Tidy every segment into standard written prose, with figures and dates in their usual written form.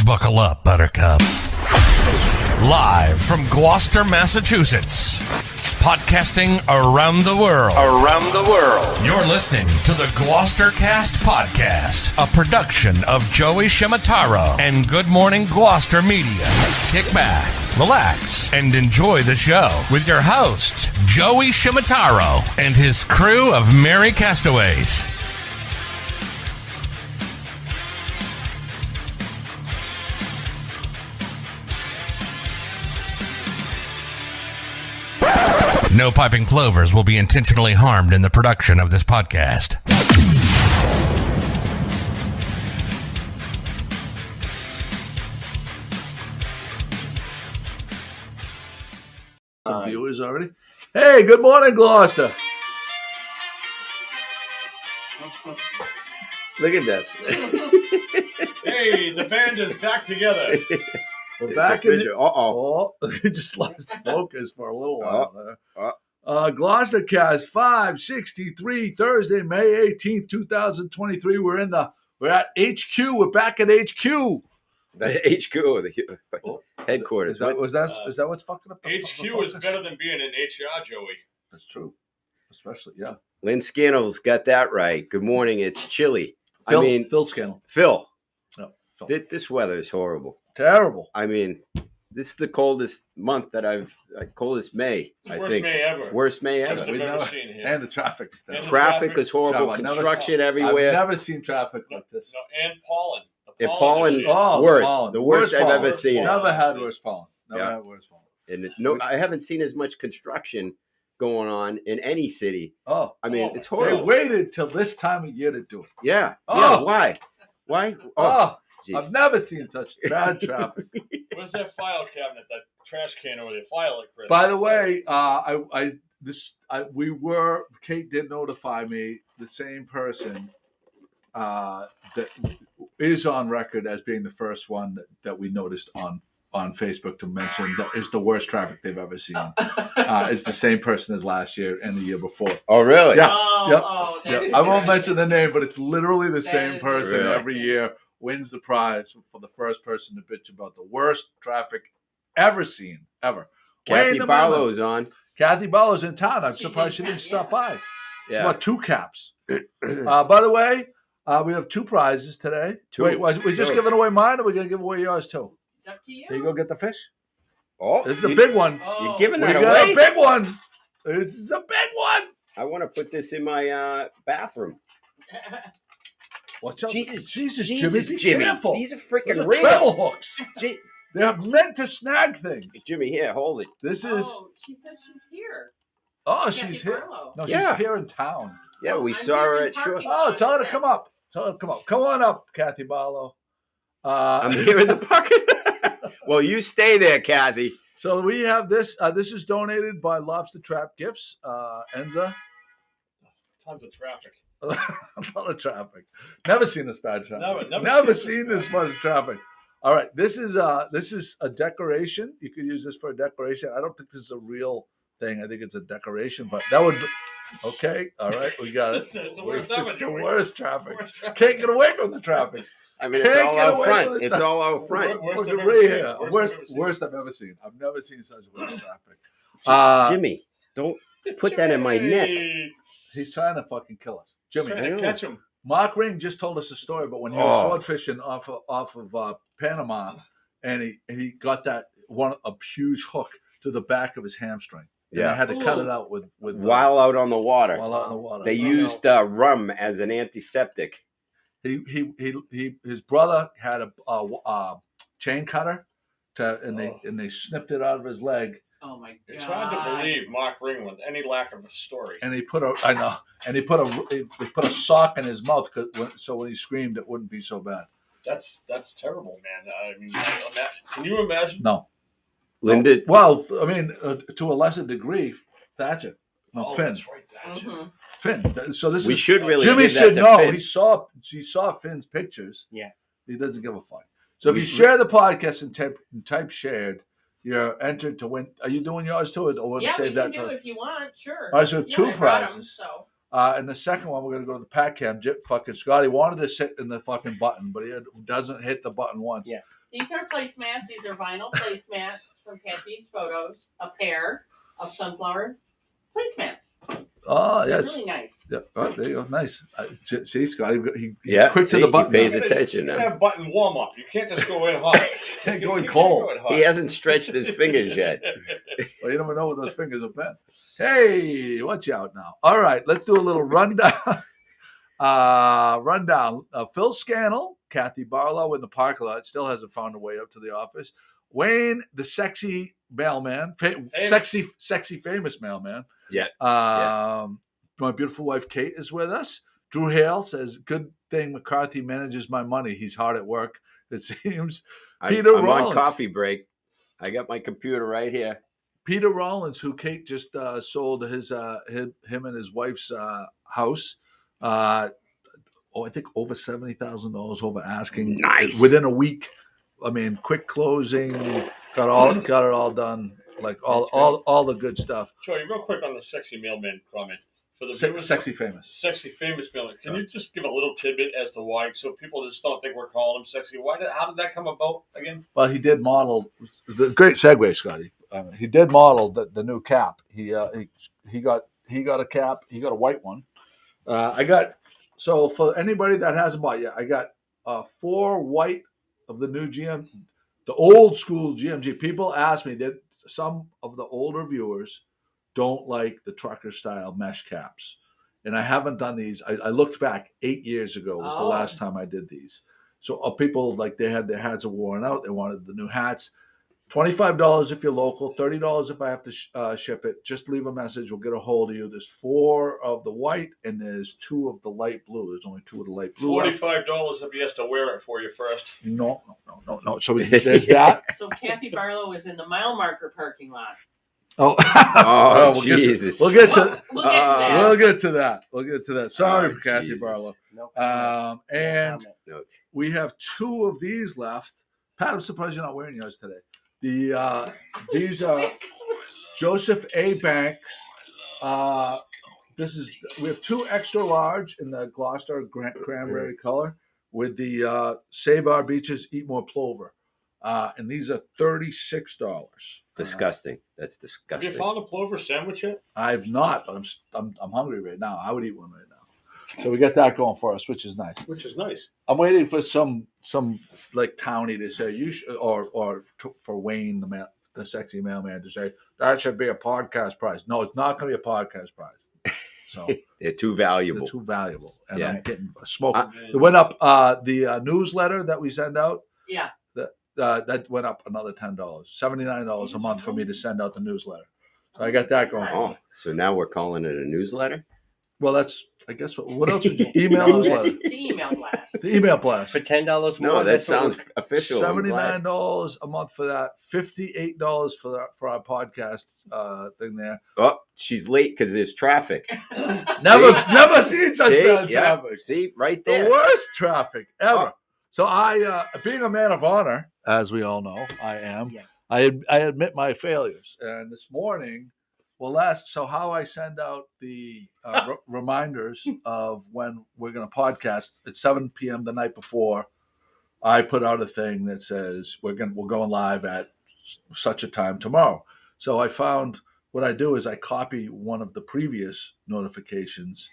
Buckle up, Buttercup. Live from Gloucester, Massachusetts. Podcasting around the world. You're listening to the GloucesterCast podcast, a production of Joey Shimataro and Good Morning Gloucester Media. Kick back, relax, and enjoy the show with your host, Joey Shimataro, and his crew of merry castaways. No piping plovers will be intentionally harmed in the production of this podcast. Some viewers already. Hey, good morning, Gloucester. Look at this. Hey, the band is back together. We're back in the... Oh, we just lost focus for a little while there. GloucesterCast 563, Thursday, May 18th, 2023. We're at HQ. We're back at HQ. The HQ, the headquarters. Is that what's fucking up? HQ is better than being in HR, Joey. That's true. Especially, yeah. Lynn Scannell's got that right. Good morning. It's chilly. Phil Scannell. Phil. No, Phil. This weather is horrible. Terrible. I mean, this is the coldest month that coldest May, I think. Worst May ever. Worst I've ever seen here. And the traffic is terrible. Traffic is horrible. Construction everywhere. I've never seen traffic like this. No, and pollen. Pollen, worse. The worst I've ever seen. Never had worse pollen. Had worse pollen. And I haven't seen as much construction going on in any city. It's horrible. They waited till this time of year to do it. Yeah. Yeah. Why? I've never seen such bad traffic. Where's that file cabinet? That trash can over there? File it, Chris. By the way, Kate did notify me, the same person that is on record as being the first one that we noticed on Facebook to mention that is the worst traffic they've ever seen. It's the same person as last year and the year before. Oh, really? Yeah. I won't mention the name, but it's literally the same person every year. Wins the prize for the first person to bitch about the worst traffic ever seen, ever. Kathy Barlow's on. Kathy Barlow's in town. I'm surprised she didn't stop by. Yeah. It's about 2 caps. By the way, we have 2 prizes today. Wait, we just giving away mine, or are we going to give away yours too? It's up to you. Can you go get the fish? Oh, this is a big one. You're giving that away? away? We got a big one. This is a big one. I want to put this in my bathroom. Watch out. Jesus, Jimmy, be Jimmy. careful. These are freaking These are real. treble hooks. They're meant to snag things. Jimmy, here, hold it. This is... she said she's here. Oh, she's here. Barlow. No, she's here in town. Yeah, we saw her at Shore. Oh, tell her to come up. Come on up, Kathy Barlow. I'm here in the pocket. Well, you stay there, Kathy. So we have this. This is donated by Lobster Trap Gifts. Enza. Tons of traffic. A lot of traffic. Never seen this bad traffic. Never seen this much traffic. All right, this is a decoration. You could use this for a decoration. I don't think this is a real thing. I think it's a decoration, but that would. Okay, all right, we got it. It's the worst It's the worst traffic. Can't get away from the traffic. I mean, it's all out front. It's all out front. Worst I've ever seen. I've never seen such worst traffic. Jimmy, don't put that in my neck. He's trying to fucking kill us. Jimmy, trying to catch him. Mark Ring just told us a story about when he was sword fishing off of Panama, and he got a huge hook to the back of his hamstring. Yeah, I had to cut it out with while out on the water. They used rum as an antiseptic. His brother had a chain cutter, and they snipped it out of his leg. Oh my God! It's hard to believe Mark Ring with any lack of a story. And he put a sock in his mouth so when he screamed it wouldn't be so bad. That's terrible, man. I mean, can you imagine? No. Linda. Well, I mean, to a lesser degree, Thatcher. No, Finn. That's right, Thatcher. Mm-hmm. Finn. So this we is should really. Jimmy give that should to know. Finn. He saw Finn's pictures. Yeah. He doesn't give a fuck. So if you share the podcast and type shared, you're entered to win. Are you doing yours too, or want to save that? Yeah, if you want, sure. All right, so we have 2 I prizes. Them, And the second one, we're going to go to the Pat Cam. Fucking Scotty wanted to sit in the fucking button, but he doesn't hit the button once. Yeah. These are placemats. These are vinyl placemats from Kathy's photos. A pair of sunflower placemats. Oh, They're yes. really nice. Yeah. Oh, there you go. Nice. See, Scotty, he's Yeah, quick see, to the button. he pays now. attention You now. have button warm up. You can't just go in hot. Can't go in You cold. go in hot. He hasn't stretched his fingers yet. Well, you never know what those fingers have been. Hey, watch out now. All right, let's do a little rundown. Phil Scannell, Kathy Barlow in the parking lot, still hasn't found a way up to the office. Wayne, the sexy mailman, sexy famous mailman. Yeah. My beautiful wife Kate is with us. Drew Hale says, "Good thing McCarthy manages my money. He's hard at work, it seems." Peter I'm Rollins. on coffee break. I got my computer right here. Peter Rollins, who Kate just sold him and his wife's house. I think over $70,000 over asking. Nice. Within a week. I mean, quick closing. Got it all done. Like all the good stuff. Joey, real quick on the sexy mailman comment. For the viewers, Sexy famous. Sexy famous mailman. Can you just give a little tidbit as to why, so people just don't think we're calling him sexy? How did that come about again? Well, he did model. The great segue, Scotty. He did model the new cap. He got a cap. He got a white one. So for anybody that hasn't bought yet, I got 4 white of the new GM, the old school GMG. People ask me that some of the older viewers don't like the trucker style mesh caps, and I haven't done these. I looked back 8 years ago was the last time I did these. So people like they had their hats worn out. They wanted the new hats. $25 if you're local, $30 if I have to ship it. Just leave a message. We'll get a hold of you. There's 4 of the white and there's 2 of the light blue. There's only 2 of the light blue. $45 if he has to wear it for you first. No. So there's that. So Kathy Barlow is in the mile marker parking lot. Oh, Jesus. We'll get to We'll get to that. We'll get to that. Sorry, Kathy Jesus. Barlow. No comment. And No. we have 2 of these left. Pat, I'm surprised you're not wearing yours today. These are Joseph A. Banks. We have 2 extra large in the Gloucester cranberry color with the Save Our Beaches, Eat More Plover. And these are $36. Disgusting. That's Have disgusting. you found a plover sandwich yet? I've not, but I'm hungry right now. I would eat one right now. So we got that going for us, which is nice. Which is nice. I'm waiting for some like townie to say you should, or for Wayne the sexy mailman to say that should be a podcast prize. No, it's not going to be a podcast prize. So They're too valuable. they're too valuable, and Yeah. I'm getting a smoke. Man. It went up. The newsletter that we send out. Yeah. That went up another $10, $79 a month for me to send out the newsletter. So I got that going. Oh, so now we're calling it a newsletter? Well, that's I guess what else would you email newsletter? The email blast. The email blast. For $10 more. No, that that's what sounds official. I'm glad. $79 a month for that. $58 for our podcast thing there. Oh, she's late because there's traffic. Never seen such bad yeah, traffic. see, right The there. worst traffic ever. Oh. So I, being a man of honor, as we all know, I am. Yes. I admit my failures. And this morning, so how I send out the reminders of when we're going to podcast at 7 p.m. the night before, I put out a thing that says we're going live at such a time tomorrow. So I found what I do is I copy one of the previous notifications,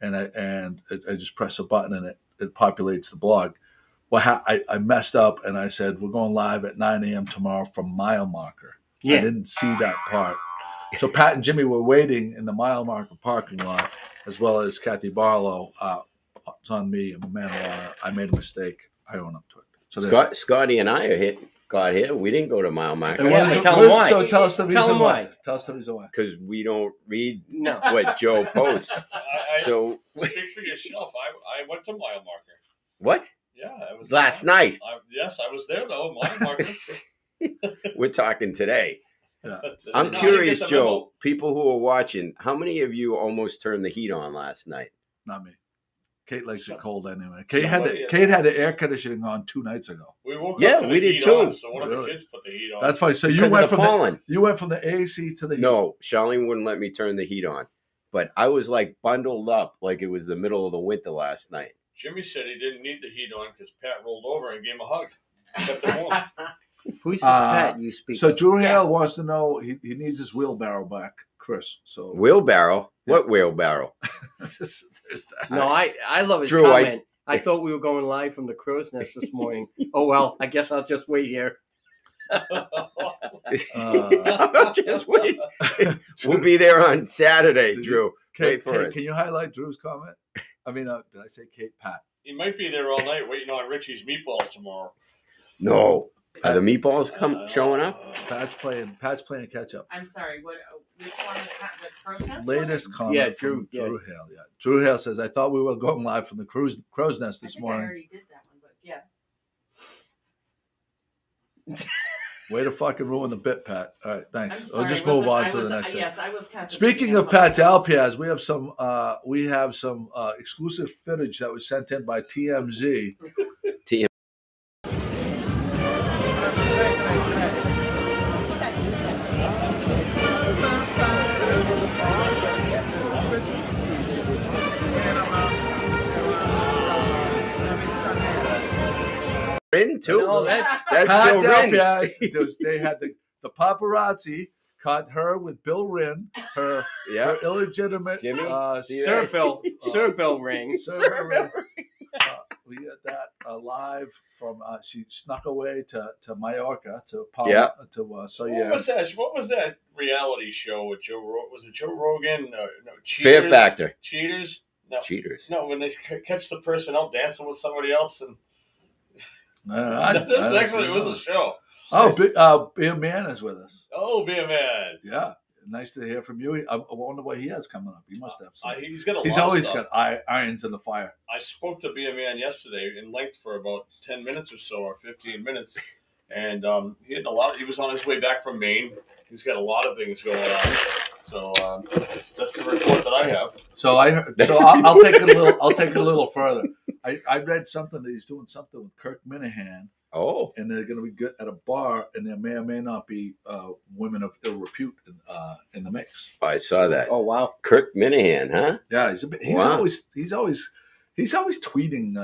and I just press a button and it populates the blog. Well, I messed up and I said we're going live at 9 a.m. tomorrow from mile marker. Yeah. I didn't see that part. So Pat and Jimmy were waiting in the mile marker parking lot, as well as Kathy Barlow. It's on me. I'm a man of honor. I made a mistake. I own up to it. So Scotty and I got here. We didn't go to mile marker And Yeah, what is but it- tell what them is- why. So tell us the Tell reason them why. why. Tell us the reason why. because we don't read No. what Joe posts. So So speak for yourself. I went to mile marker. what? Yeah, I was Last night. Yes, I was there though. Mile marker. We're talking today. Yeah. I'm Now you curious, get the memo. Joe. People who are watching, how many of you almost turned the heat on last night? Not me. Kate likes it Some- cold anyway. somebody- Kate had the air conditioning on 2 nights ago. We woke Yeah, up to we the did heat too. on, so one of Really? the kids put the heat on. That's funny. So you Because went of the from pollen. you went from the AC to the heat. No, Charlene wouldn't let me turn the heat on. but I was like bundled up like it was the middle of the winter last night. Jimmy said he didn't need the heat on because Pat rolled over and gave him a hug. Kept him warm. Who's this Pat you speak? So Drew Yeah. Hale wants to know he needs his wheelbarrow back, Chris. So Wheelbarrow? Yeah. What wheelbarrow? there's that. No, I love his Drew, comment. I thought we were going live from the crow's nest this morning. Oh, well, I guess I'll just wait here. Just wait. We'll be there on Saturday, Drew. Wait for Kate, us. can you highlight Drew's comment? I mean, did I say Kate? Pat. He might be there all night waiting on Richie's meatballs tomorrow. No. Are the meatballs showing up? Pat's playing catch up. I'm sorry. Which one? The crow's nest? Latest comment Yeah, from Drew, Drew Hale. Yeah, Drew Hale says, "I thought we were going live from the crow's nest I this think I morning." already did that one, but yeah. Way to fucking ruin the bit, Pat. All right, thanks. I'm We'll sorry, just I move wasn't- on to I was- the next thing. Yes, I was kind of. Speaking of Pat Dalpiaz, we have some exclusive footage that was sent in by TMZ. Rin, too? No, that's That's Pat Joe Rin. Dalpiaz. They had the paparazzi caught her with Bill Wren, her Yeah. illegitimate Jimmy, see Sir that? Bill. Sir Bill ring. Sir Wren. We got that live from. She snuck away to Mallorca to Palma. Yeah. What was that reality show with Joe? Was it Joe Rogan? No, Fear Cheaters. Factor. Cheaters. No, Cheaters. no. When they catch the person out dancing with somebody else, and I it was a show. Oh, Beer Man is with us. Oh, be a man. Yeah, nice to hear from you. I wonder what he has coming up. He must have some. He's got a He's lot always of stuff. got irons in the fire. I spoke to Be a Man yesterday in length for about 10 minutes or so, or 15 minutes. And he had a lot. He was on his way back from Maine. He's got a lot of things going on. So that's the report that I have. So I'll take it a little. I'll take it a little further. I read something that he's doing something with Kirk Minahan, Oh. and they're going to be good at a bar, and there may or may not be women of ill repute in the mix. I saw that. Oh, wow. Kirk Minahan, huh? Yeah, Wow. he's always tweeting,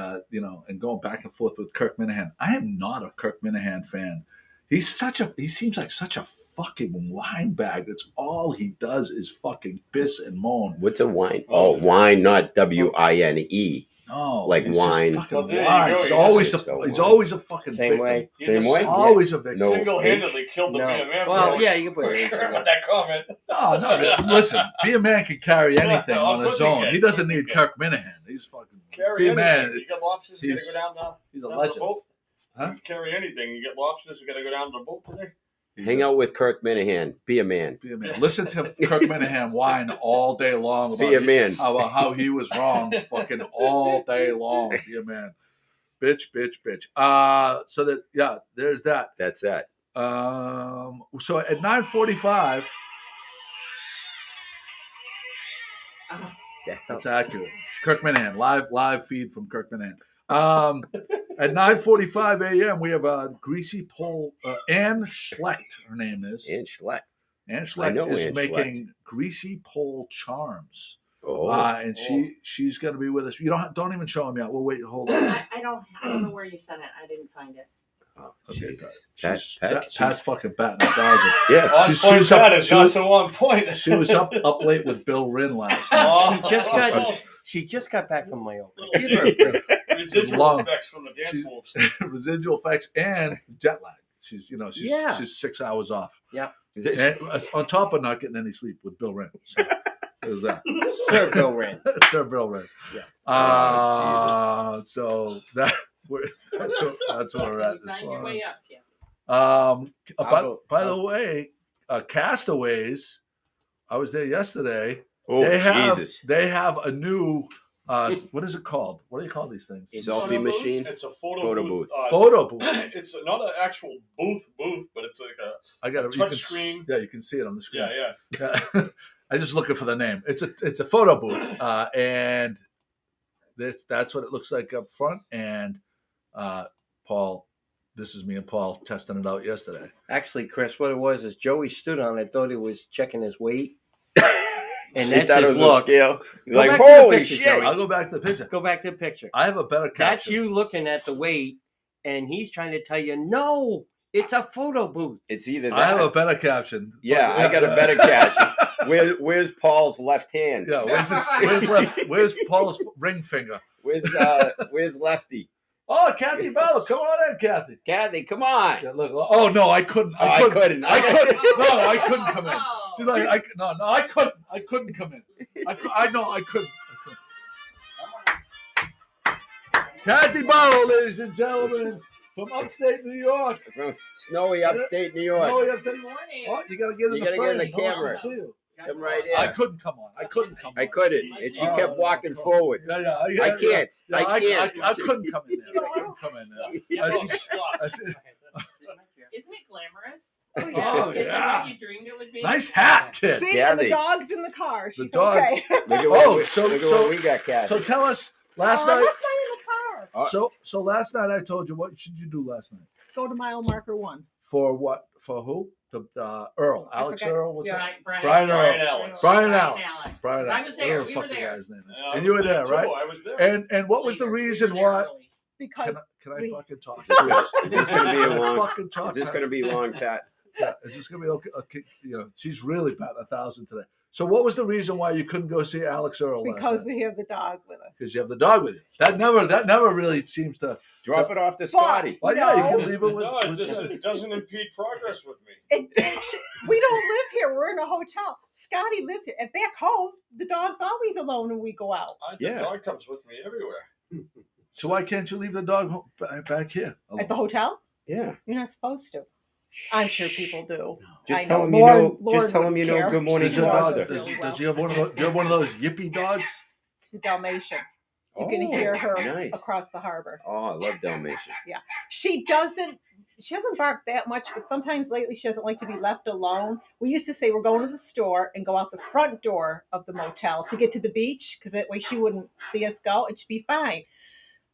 and going back and forth with Kirk Minahan. I am not a Kirk Minahan fan. He seems like such a fucking wine bag. That's all he does is fucking piss and moan. What's a wine? Oh, wine, not W-I-N-E. No, Like he's wine. Just fucking Well, there you lies. go. He's You always just go he's wine. always a fucking Same victim. way. You Same just way? Always a victim. No. single-handedly killed the No. Be a Man. Well, for yeah, you can put it with that comment. No. Listen, Be a Man can carry anything Of on course his he own. can. He doesn't Of course he need can. Kirk Minahan. He's fucking Carry Be a anything. Man. You got lobsters. You got to He's- go down the. He's a down legend. The boat. Huh? You carry anything. You get lobsters. You got to go down to the boat today. Hang out with Kirk Minahan. Be a man. Be a man. Listen to Kirk Minahan whine all day long Be a man. about how he was wrong, fucking all day long. Be a man, bitch. There's that. That's that. So at 9:45, that's accurate. Kirk Minahan, live feed from Kirk Minahan. At 9:45 a.m., we have a greasy pole. Ann Schlecht, her name is. And Schlecht. Ann I Schlecht know is Ann making greasy pole charms. Oh. And she's going to be with us. You don't even show them yet. We'll wait. Hold on. I don't know where you sent it. I didn't find it. Oh, Okay, jeez. Pat's fucking batting 1,000. Yeah. On She's- point, she was up- Pat is she not was- so on point. She was up late with Bill Wren last night. Oh, She just got back from Mallorca. Give her a break. residual Long. effects from the dance She's- moves. Residual effects and jet lag. She's Yeah. she's 6 hours off. Yeah. And on top of not getting any sleep with Bill Wren. So there's that. Sir Bill Wren. Sir Bill Wren. Yeah. So that's where we're at this Find your morning. way up, yeah. By the way, Castaways. I was there yesterday. Oh, Jesus. They have a new. What is it called? What do you call these things? Selfie Photo machine. It's a photo Booth. Photo booth. It's not an actual booth, but it's like a I got it. touch screen. Yeah, you can see it on the screen. yeah. I'm just looking for the name. It's a photo booth, and that's what it looks like up front. And Paul, this is me and Paul testing it out yesterday. Actually, Chris, what it was is Joey stood on it, thought he was checking his weight. And He that's thought it his was a look. scale. He's Go like, back to the holy picture, shit. Joey. I'll go back to the picture. Go back to the picture. I have a better caption. That's you looking at the weight, and he's trying to tell you, no, it's a photo booth. It's either that. I have a better caption. Yeah, I got a better caption. Where's Paul's left hand? Yeah, where's Paul's ring finger? Where's Lefty? Oh, Kathy Bello, come on in, Kathy. Kathy, come on. Yeah, look. Oh no, I couldn't. I couldn't. No, I couldn't come in. She's like, I couldn't come in. I couldn't. Kathy Bello, ladies and gentlemen, from upstate New York. From snowy upstate New York. Snowy upstate. Good morning. Oh, you gotta get in You the gotta frame. get in the No one camera. can see you. Come right I here. couldn't come on. I couldn't come on. I couldn't. And she kept walking no. forward. Yeah, I can't. Yeah, I can't. I couldn't come in there. I couldn't come in there. I see- Isn't it glamorous? Oh, Is that yeah. what you dreamed it would be? Nice hat, kid. See, Kathy. and the dog's in the car. She's dog- okay. Look at Oh, what, so- look at so- what we got, Kathy. So tell us, I last left night. mine in the car. So last night I told you, what should you do last night? Go to mile marker 1. For what? For who? The Earl, I Alex forgot. Earl. What's that? Brian Brian Earl. Brian Alex. Brian Alex. Brian I Alex. was there. Whatever We the were fuck the there. guy's name is. Yeah, And I you were was there, too. right? I was there. And what was the reason why? Because Can I we- fucking talk? Is this going to be a Can I long? fucking talk? Is this going to be long, Pat? Yeah, is this gonna be okay? You know, she's really batting 1,000 today. So, what was the reason why you couldn't go see Alex Earl last because night? we have the dog with us. Because you have the dog with you. That never really seems to. Drop it off to Scotty. Well, yeah, you No. can leave it with. No, it with doesn't impede progress with me. We don't live here. We're in a hotel. Scotty lives here. And back home, the dog's always alone when we go out. The dog comes with me everywhere. so why can't you leave the dog back here? At the hotel? Yeah. You're not supposed to. I'm sure people do. Just I tell know. him Lord- you know. Lord Just tell him you wouldn't know. care. Good morning, Does She your knows dog, us does, really does you have one of those? You have one of those yippy dogs? She's Dalmatian. You can Oh, hear her nice. across the harbor. Oh, I love Dalmatian. She doesn't bark that much, but sometimes lately she doesn't like to be left alone. We used to say we're going to the store and go out the front door of the motel to get to the beach because that way she wouldn't see us go and she'd be fine.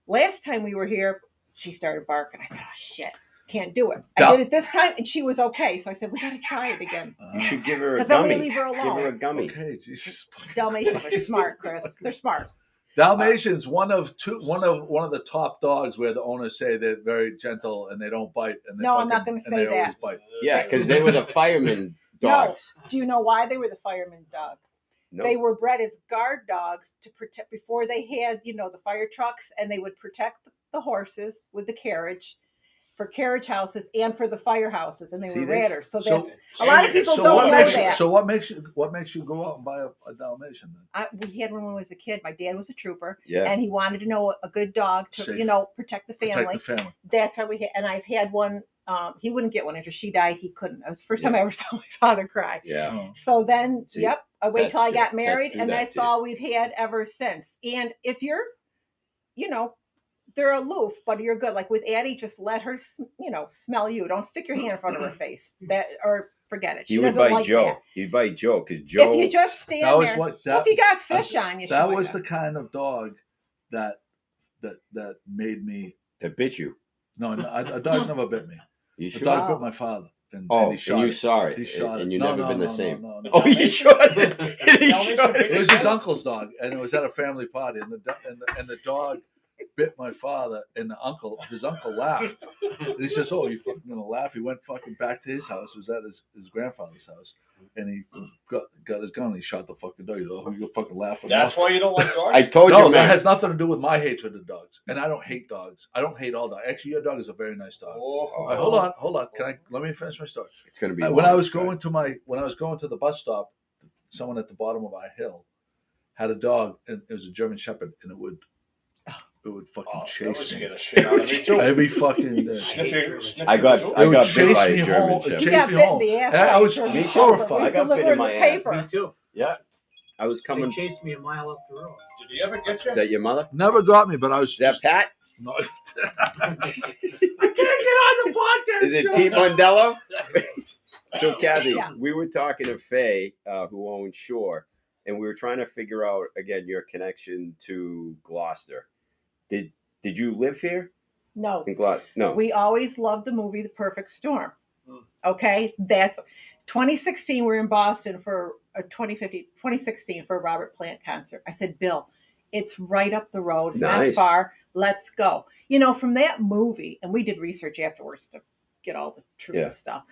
Last time we were here, she started barking. I said, oh shit, can't do it. I did it this time and she was okay. So I said, we got to try it again. You should give her a Because then we gummy. leave her Give her a alone. gummy. Okay, Jesus. Dalmatians are smart, Chris. They're smart. Dalmatians, one of the top dogs where the owners say they're very gentle and they don't bite. And they No, I'm not fucking- gonna and say they always that. bite. Yeah, because they were the fireman dogs. No. Do you know why they were the fireman dogs? No. They were bred as guard dogs to protect before they had, the fire trucks, and they would protect the horses with the carriage for carriage houses and for the firehouses, and they See were this? ratters. So So- that's a lot of people So don't what know makes you, that. so what makes you go out and buy a Dalmatian then? We had one when I was a kid. My dad was a trooper, Yeah. and he wanted to know a good dog to, Safe. protect the family. Protect the family. That's how we had. And I've had one. He wouldn't get one after she died. He couldn't. That was the first time I ever saw my father cry. Yeah. Oh. So then, See, yep, I wait till I that's got true. married, Pets do and that that's too. all we've had ever since. And if you're, they're aloof, but you're good. Like with Addie, just let her, smell you. Don't stick your hand in front of her face. Or forget it. She He would doesn't bite like Joe. that. He'd bite Joe because Joe. If you just stand That was there, what well, if you got fish on you, That she was might the kind of dog that made me. that bit you. No, a dog never bit me. You A sure? dog Wow. bit my father, and Oh, he shot and you it. saw it, He shot and it. you've No, never no, been the no, same. no, no. Oh, you shot it. He Dalmatian shot bit It was your his dad? uncle's dog, and it was at a family party, and the dit my father, and his uncle laughed. And he says, "Oh, you fucking gonna laugh?" He went fucking back to his house. It was at his grandfather's house, and he got his gun and he shot the fucking dog. You fucking laughing? That's why you don't like dogs? I told No, you, that man. has nothing to do with my hatred of dogs, and I don't hate dogs. I don't hate all dogs. Actually, your dog is a very nice dog. Oh, All right, hold on. Let me finish my story. It's gonna be When long, I was guys. going to the bus stop, someone at the bottom of our hill had a dog, and it was a German Shepherd, and it would fucking that would chase scare me the shit out of me too. every fucking day. I got It would bit chase by me a German home. Shepherd. You Chase got me bit in home. the ass. And I by a was German horrified. Shepherd. I got bit in Delivering my the ass. paper. too. Yeah, I was They coming. chased me a mile up the road. Did he ever get you? Is that your mother? Never got me, but I was Is that just Pat? no. I can't get on the podcast. Is it Pete Mondello? So, Kathy, Yeah. we were talking to Faye, who owns Shore, and we were trying to figure out again your connection to Gloucester. Did you live here No. in Gloucester? No. We always loved the movie The Perfect Storm. Hmm. Okay, that's 2016. We're in Boston for 2016 for a Robert Plant concert. I said, Bill, it's right up the road. It's not Nice. far. Let's go. From that movie, and we did research afterwards to get all the true stuff.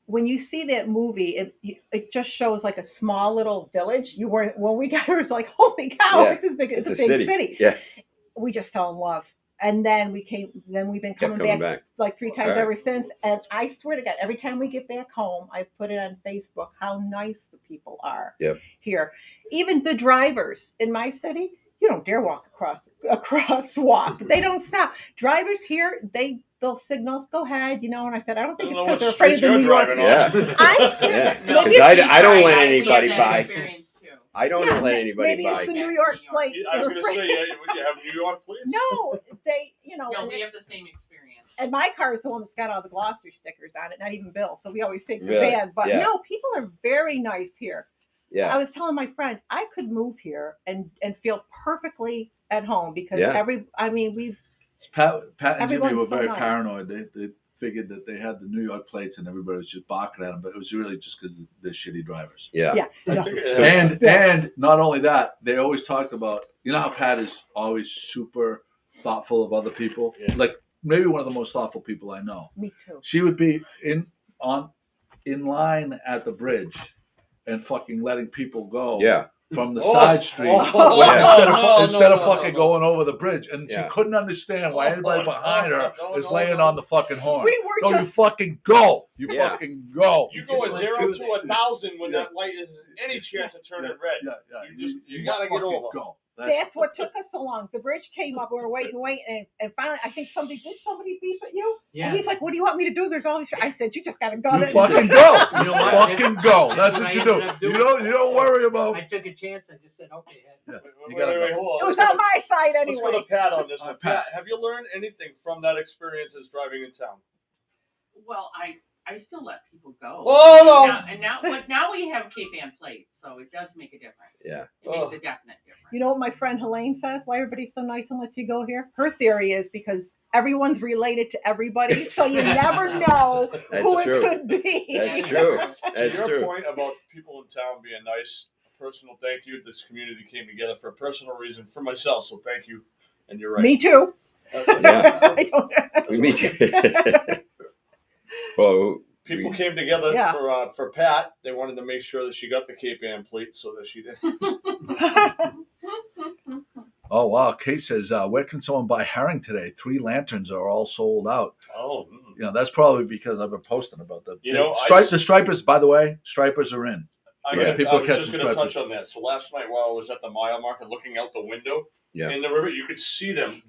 When you see that movie, it just shows like a small little village. When we got here, it was like, holy cow, it's this big. It's a big city. Yeah. We just fell in love. And then we've been coming back like 3 times ever since. And I swear to God, every time we get back home, I put it on Facebook how nice the people are here. Even the drivers in my city, you don't dare walk across a crosswalk. They don't stop. Drivers here, they'll signal us, go ahead, And I said, I don't think it's because they're afraid of the New York. Yeah. I'm serious. Yeah. Because I don't let anybody by. I don't let anybody maybe by. Maybe it's the New York plates. I was going to say, would you have New York plates? No, No, we have the same experience. And my car is the one that's got all the Gloucester stickers on it, not even Bill. So we always take the van. But no, people are very nice here. Yeah. I was telling my friend, I could move here and feel perfectly at home because Pat and Jimmy were everyone's so very nice. paranoid. They figured that they had the New York plates and everybody was just barking at them, but it was really just because they're shitty drivers. Yeah. And not only that, they always talked about, how Pat is always super thoughtful of other people. Yeah. Like maybe one of the most thoughtful people I know. Me too. She would be in line at the bridge and fucking letting people go. Yeah. From the side street instead of fucking going over the bridge. And she couldn't understand why anybody behind her is laying on the fucking horn. You fucking go. You fucking go. You go a 0 to 1,000 when that light is any chance of turning red. You gotta get over. Go. That's what took us so long. The bridge came up. We were waiting, and finally, I think somebody beep at you. Yeah. And he's like, "What do you want me to do?" There's all these. I said, "You just gotta go." You fucking go. You know what? Fucking go. That's what you do. You don't worry about. I took a chance. I just said, okay. Wait, hold on. It was on my side Let's go anyway. to Pat on this one. Pat. Pat, have you learned anything from that experience as driving in town? Well, I still let people go. Oh, no. But now we have Cape Ann plates, so it does make a difference. Yeah. It makes a definite difference. You know what my friend Helene says? Why everybody's so nice and lets you go here? Her theory is because everyone's related to everybody, so you never know who it could be. That's true. To your point about people in town being nice, a personal thank you. This community came together for a personal reason for myself, so thank you. And you're right. Me too. Yeah. I don't. Me too. Well, People came together for Pat. They wanted to make sure that she got the Cape Ann plate so that she did. Oh, wow. Kate says, where can someone buy herring today? 3 lanterns are all sold out. Oh. That's probably because I've been posting about the the stripers, by the way, stripers are in. I was just going to touch on that. So last night while I was at the mile marker looking out the window in the river, you could see them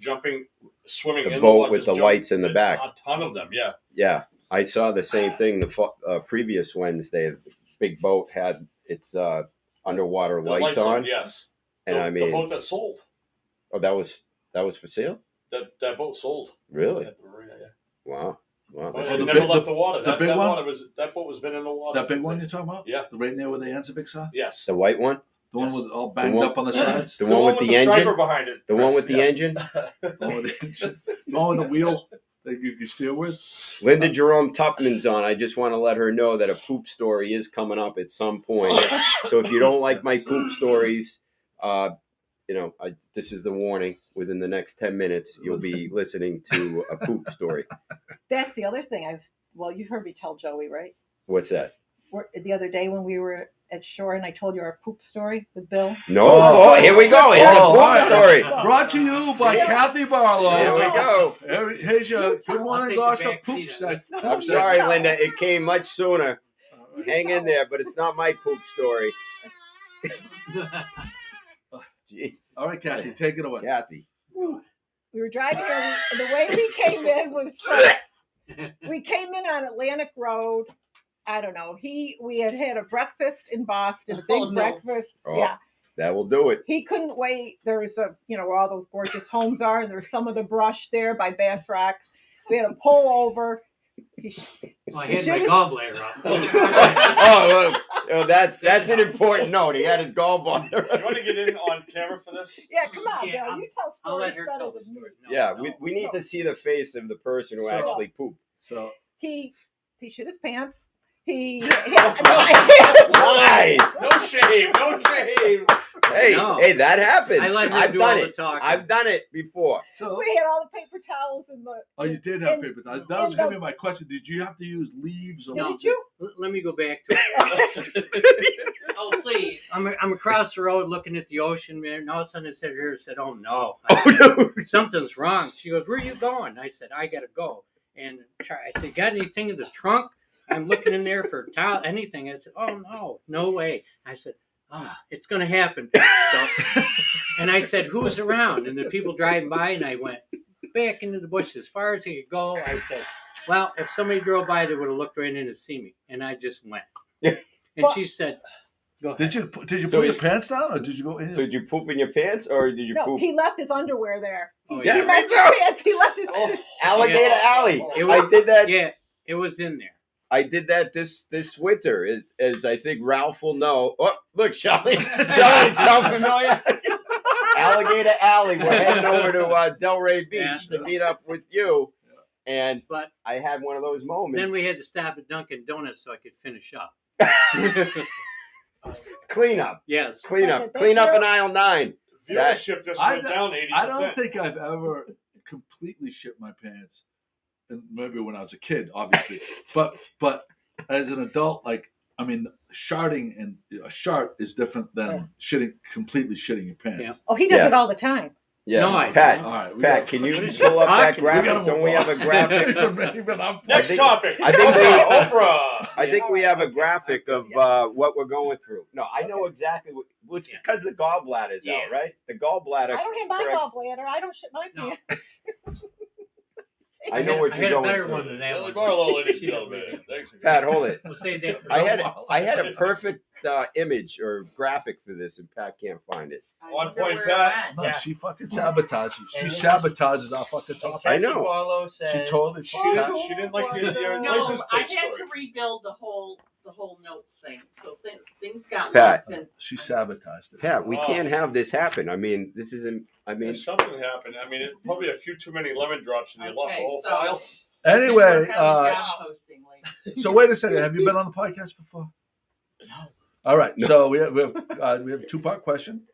swimming in the boat water, with the lights in the back. A ton of them, yeah. Yeah. I saw the same thing the previous Wednesday. The big boat had its underwater lights on. Yes. And the boat that sold. Oh, that was for sale? That boat sold. Really? At the marina, yeah. Wow. It never left the water. The big one? That boat was been in the water. That big one you're talking about? Yeah. Right near where the ends are big saw? Yes. The white one? The one with all banged up on the sides? The one with the engine? striper behind it. The one with the engine? The one with the engine? The one with the wheel that you can steer with? Linda Jerome Tupman's on. I just want to let her know that a poop story is coming up at some point. So if you don't like my poop stories, this is the warning. Within the next 10 minutes, you'll be listening to a poop story. That's the other thing. You heard me tell Joey, right? What's that? The other day when we were at shore and I told you our poop story with Bill. No, here we go. It's a poop story. Brought to you by Kathy Barlow. Here we go. Here's your Good Morning Gloucester poop section. I'm sorry, Linda. It came much sooner. Hang in there, but it's not my poop story. Jeez. All right, Kathy, take it away. Kathy. We were driving here, and the way we came in was we came in on Atlantic Road. I don't know. We had a breakfast in Boston, a big breakfast. Oh, yeah. That will do it. He couldn't wait. There was where all those gorgeous homes are, and there's some of the brush there by Bass Rocks. We had to pull over. I had my gallbladder up. That's an important note. He had his gallbladder. You want to get in on camera for this? Yeah, come on, Bill. You tell stories. I'll let her better tell the than me. story. We need to see the face of the person who actually pooped. So he shit his pants. He Nice. No shame. No shame. Hey, No. hey, that happens. I let her I've do done all the it. talking. I've done it before. So, we had all the paper towels in the. oh, you did have in- paper towels. That was in going to the- be my question. Did you have to use leaves? Or Did was you? Let me go back to it. Oh, please. I'm across the road looking at the ocean, man, and all of a sudden it said here, said, "Oh no, Oh no. something's wrong." She goes, "Where are you going?" I said, "I gotta go." And I said, "Got anything in the trunk?" I'm looking in there for towel, anything. I said, "Oh no way." I said, "It's gonna happen." So, and I said, "Who's around?" And the people driving by, and I went back into the bush as far as I could go. I said, "Well, if somebody drove by, they would have looked right in to see me." And I just went. And Well- she said, "Go ahead." Did you So put your you- pants down or did you go in? So did you poop in your pants or did you No, poop? he left his underwear there. Oh, He yeah. left his me too. pants. He left his. Oh, Alligator Alley. It was- I did that. Yeah, it was in there. I did that this winter, as I think Ralph will know. Oh, look, Shelly. Shelly, sound familiar? Alligator Alley. We're heading over to Delray Beach Yeah. to meet up with you. And But I had one of those moments. then we had to stop at Dunkin' Donuts so I could finish up. Clean up. Yes. Clean Listen, up. Clean that's up in your- aisle 9. Viewership just I went don't- down 80%. I don't think I've ever completely shit my pants. And maybe when I was a kid, obviously. but as an adult, like, I mean, sharting and a shart is different than completely shitting your pants. Yeah. Oh, he does Yeah. it all the time. Yeah. No, I Pat, don't. All right, Pat, can you What is pull up that talking? graphic? Don't we have a graphic? Next think- topic. I think Oprah. I think we Yeah. have a graphic of what we're going through. No, I know exactly what. Well, it's because the gallbladder's Yeah. out, right? The gallbladder. I don't have my corrects- gallbladder. I don't shit my No. pants. I know what I you're had a going better through. one than that Billy one. Barlow, ladies She and don't gentlemen. make it. Thanks. Pat, hold it. We'll say that for I no had a perfect image or graphic for this, and Pat can't find it. I On wonder point, where Pat. it No, went. she fucking sabotages. She And this is- sabotages our fucking topic. I know. Barlow says, She totally She fucking. didn't like your No, license I plate had story. to rebuild the whole notes thing, so things got Pat. lost. And She sabotaged it. Pat, we Oh. can't have this happen. I mean, this isn't. I mean, Something happened. I mean, it probably a few too many lemon drops, and you lost the Okay, whole so- file. Anyway, Work on the job posting later. so wait a second. Have you been on the podcast before? No. All right. So we have a 2-part question.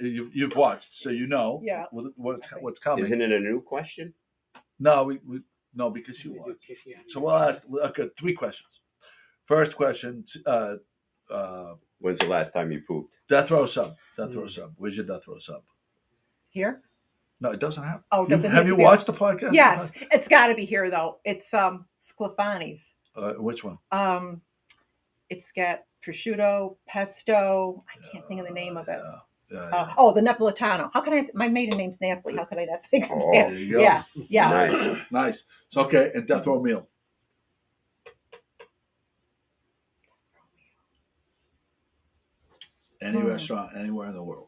You've watched, so you know Yeah. what's coming. isn't it a new question? No, we no, because you watched. So we'll ask. Okay, 3 questions. First question: When's the last time you pooped? death row sub. Death row sub. Where's your death row sub? Here? No, it doesn't have. Oh, does it Have need you to be- watched the podcast? Yes, it's got to be here though. It's Sclafani's. Which one? It's got prosciutto, pesto. I can't think of the name of it. Yeah. The Napolitano. How can I? My maiden name's Napoli. How can I not think of Oh, that? there you go. Yeah, yeah. Nice. Nice. So okay, and death row meal. Any restaurant anywhere in the world.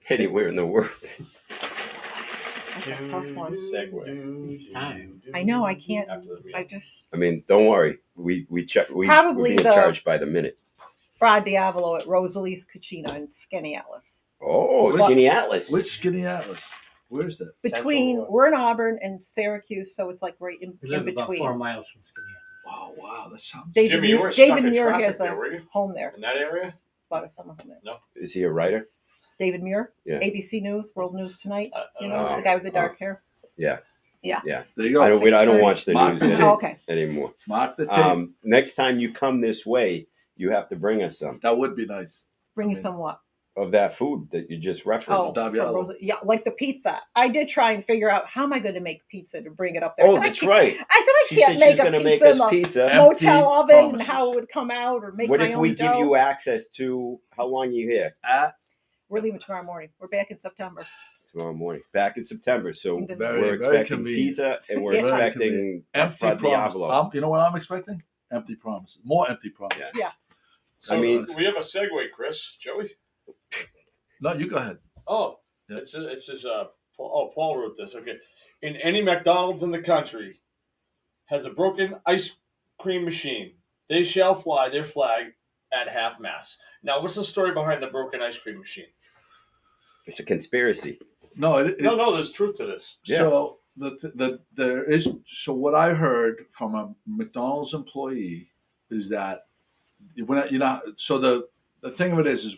Anywhere in the world. That's a tough one. Segue. It's time. I know. I can't. After the meeting. I just I mean, don't worry. We we're Probably being the- charged by the minute. Fra Diavolo at Rosalie's Cucina in Skinny Atlas. Oh, Which- Skinny Atlas. Which Skinny Atlas? Where's that? Between we're in Auburn and Syracuse, so it's like right in We live about between. 4 miles from Skinny. Oh wow, that sounds. David, Jimmy, you weren't David stuck in Muir traffic has there, a were you? home there. In that area? Bought a summer home there. Is he a writer? David Muir, Yeah. ABC News, World News Tonight. I You don't know, know. the guy with the dark hair. There you I go. don't. I don't 6:30. watch the Mark news the any- tape. Oh, okay. anymore. Mark the tape. Next time you come this way, you have to bring us some That would be nice. Bring you some what? of that food that you just referenced. Oh, Daviolo. for yeah, like the pizza. I did try and figure out how am I going to make pizza to bring it up there. Oh, I said, that's right. I said I She can't said make she's a going to make pizza us in the pizza. Empty motel oven and promises. how it would come out, or make What my if own we dough. give you access to how long you here? We're leaving tomorrow morning. We're back in September. Tomorrow morning. Back in September. So Very, we're very expecting convenient. pizza and we're Yeah. Very expecting convenient. Empty Fra promises. Diavolo. You know what I'm expecting? Empty promises. More empty promises. Yeah. So I mean- we have a segue, Chris. Joey? No, you go ahead. Oh, Yeah. it's his, Paul wrote this. Okay. In any McDonald's in the country has a broken ice cream machine, they shall fly their flag at half mast. Now, what's the story behind the broken ice cream machine? It's a conspiracy. No, No, there's truth to this. Yeah. So there is. So what I heard from a McDonald's employee is that so the thing of it is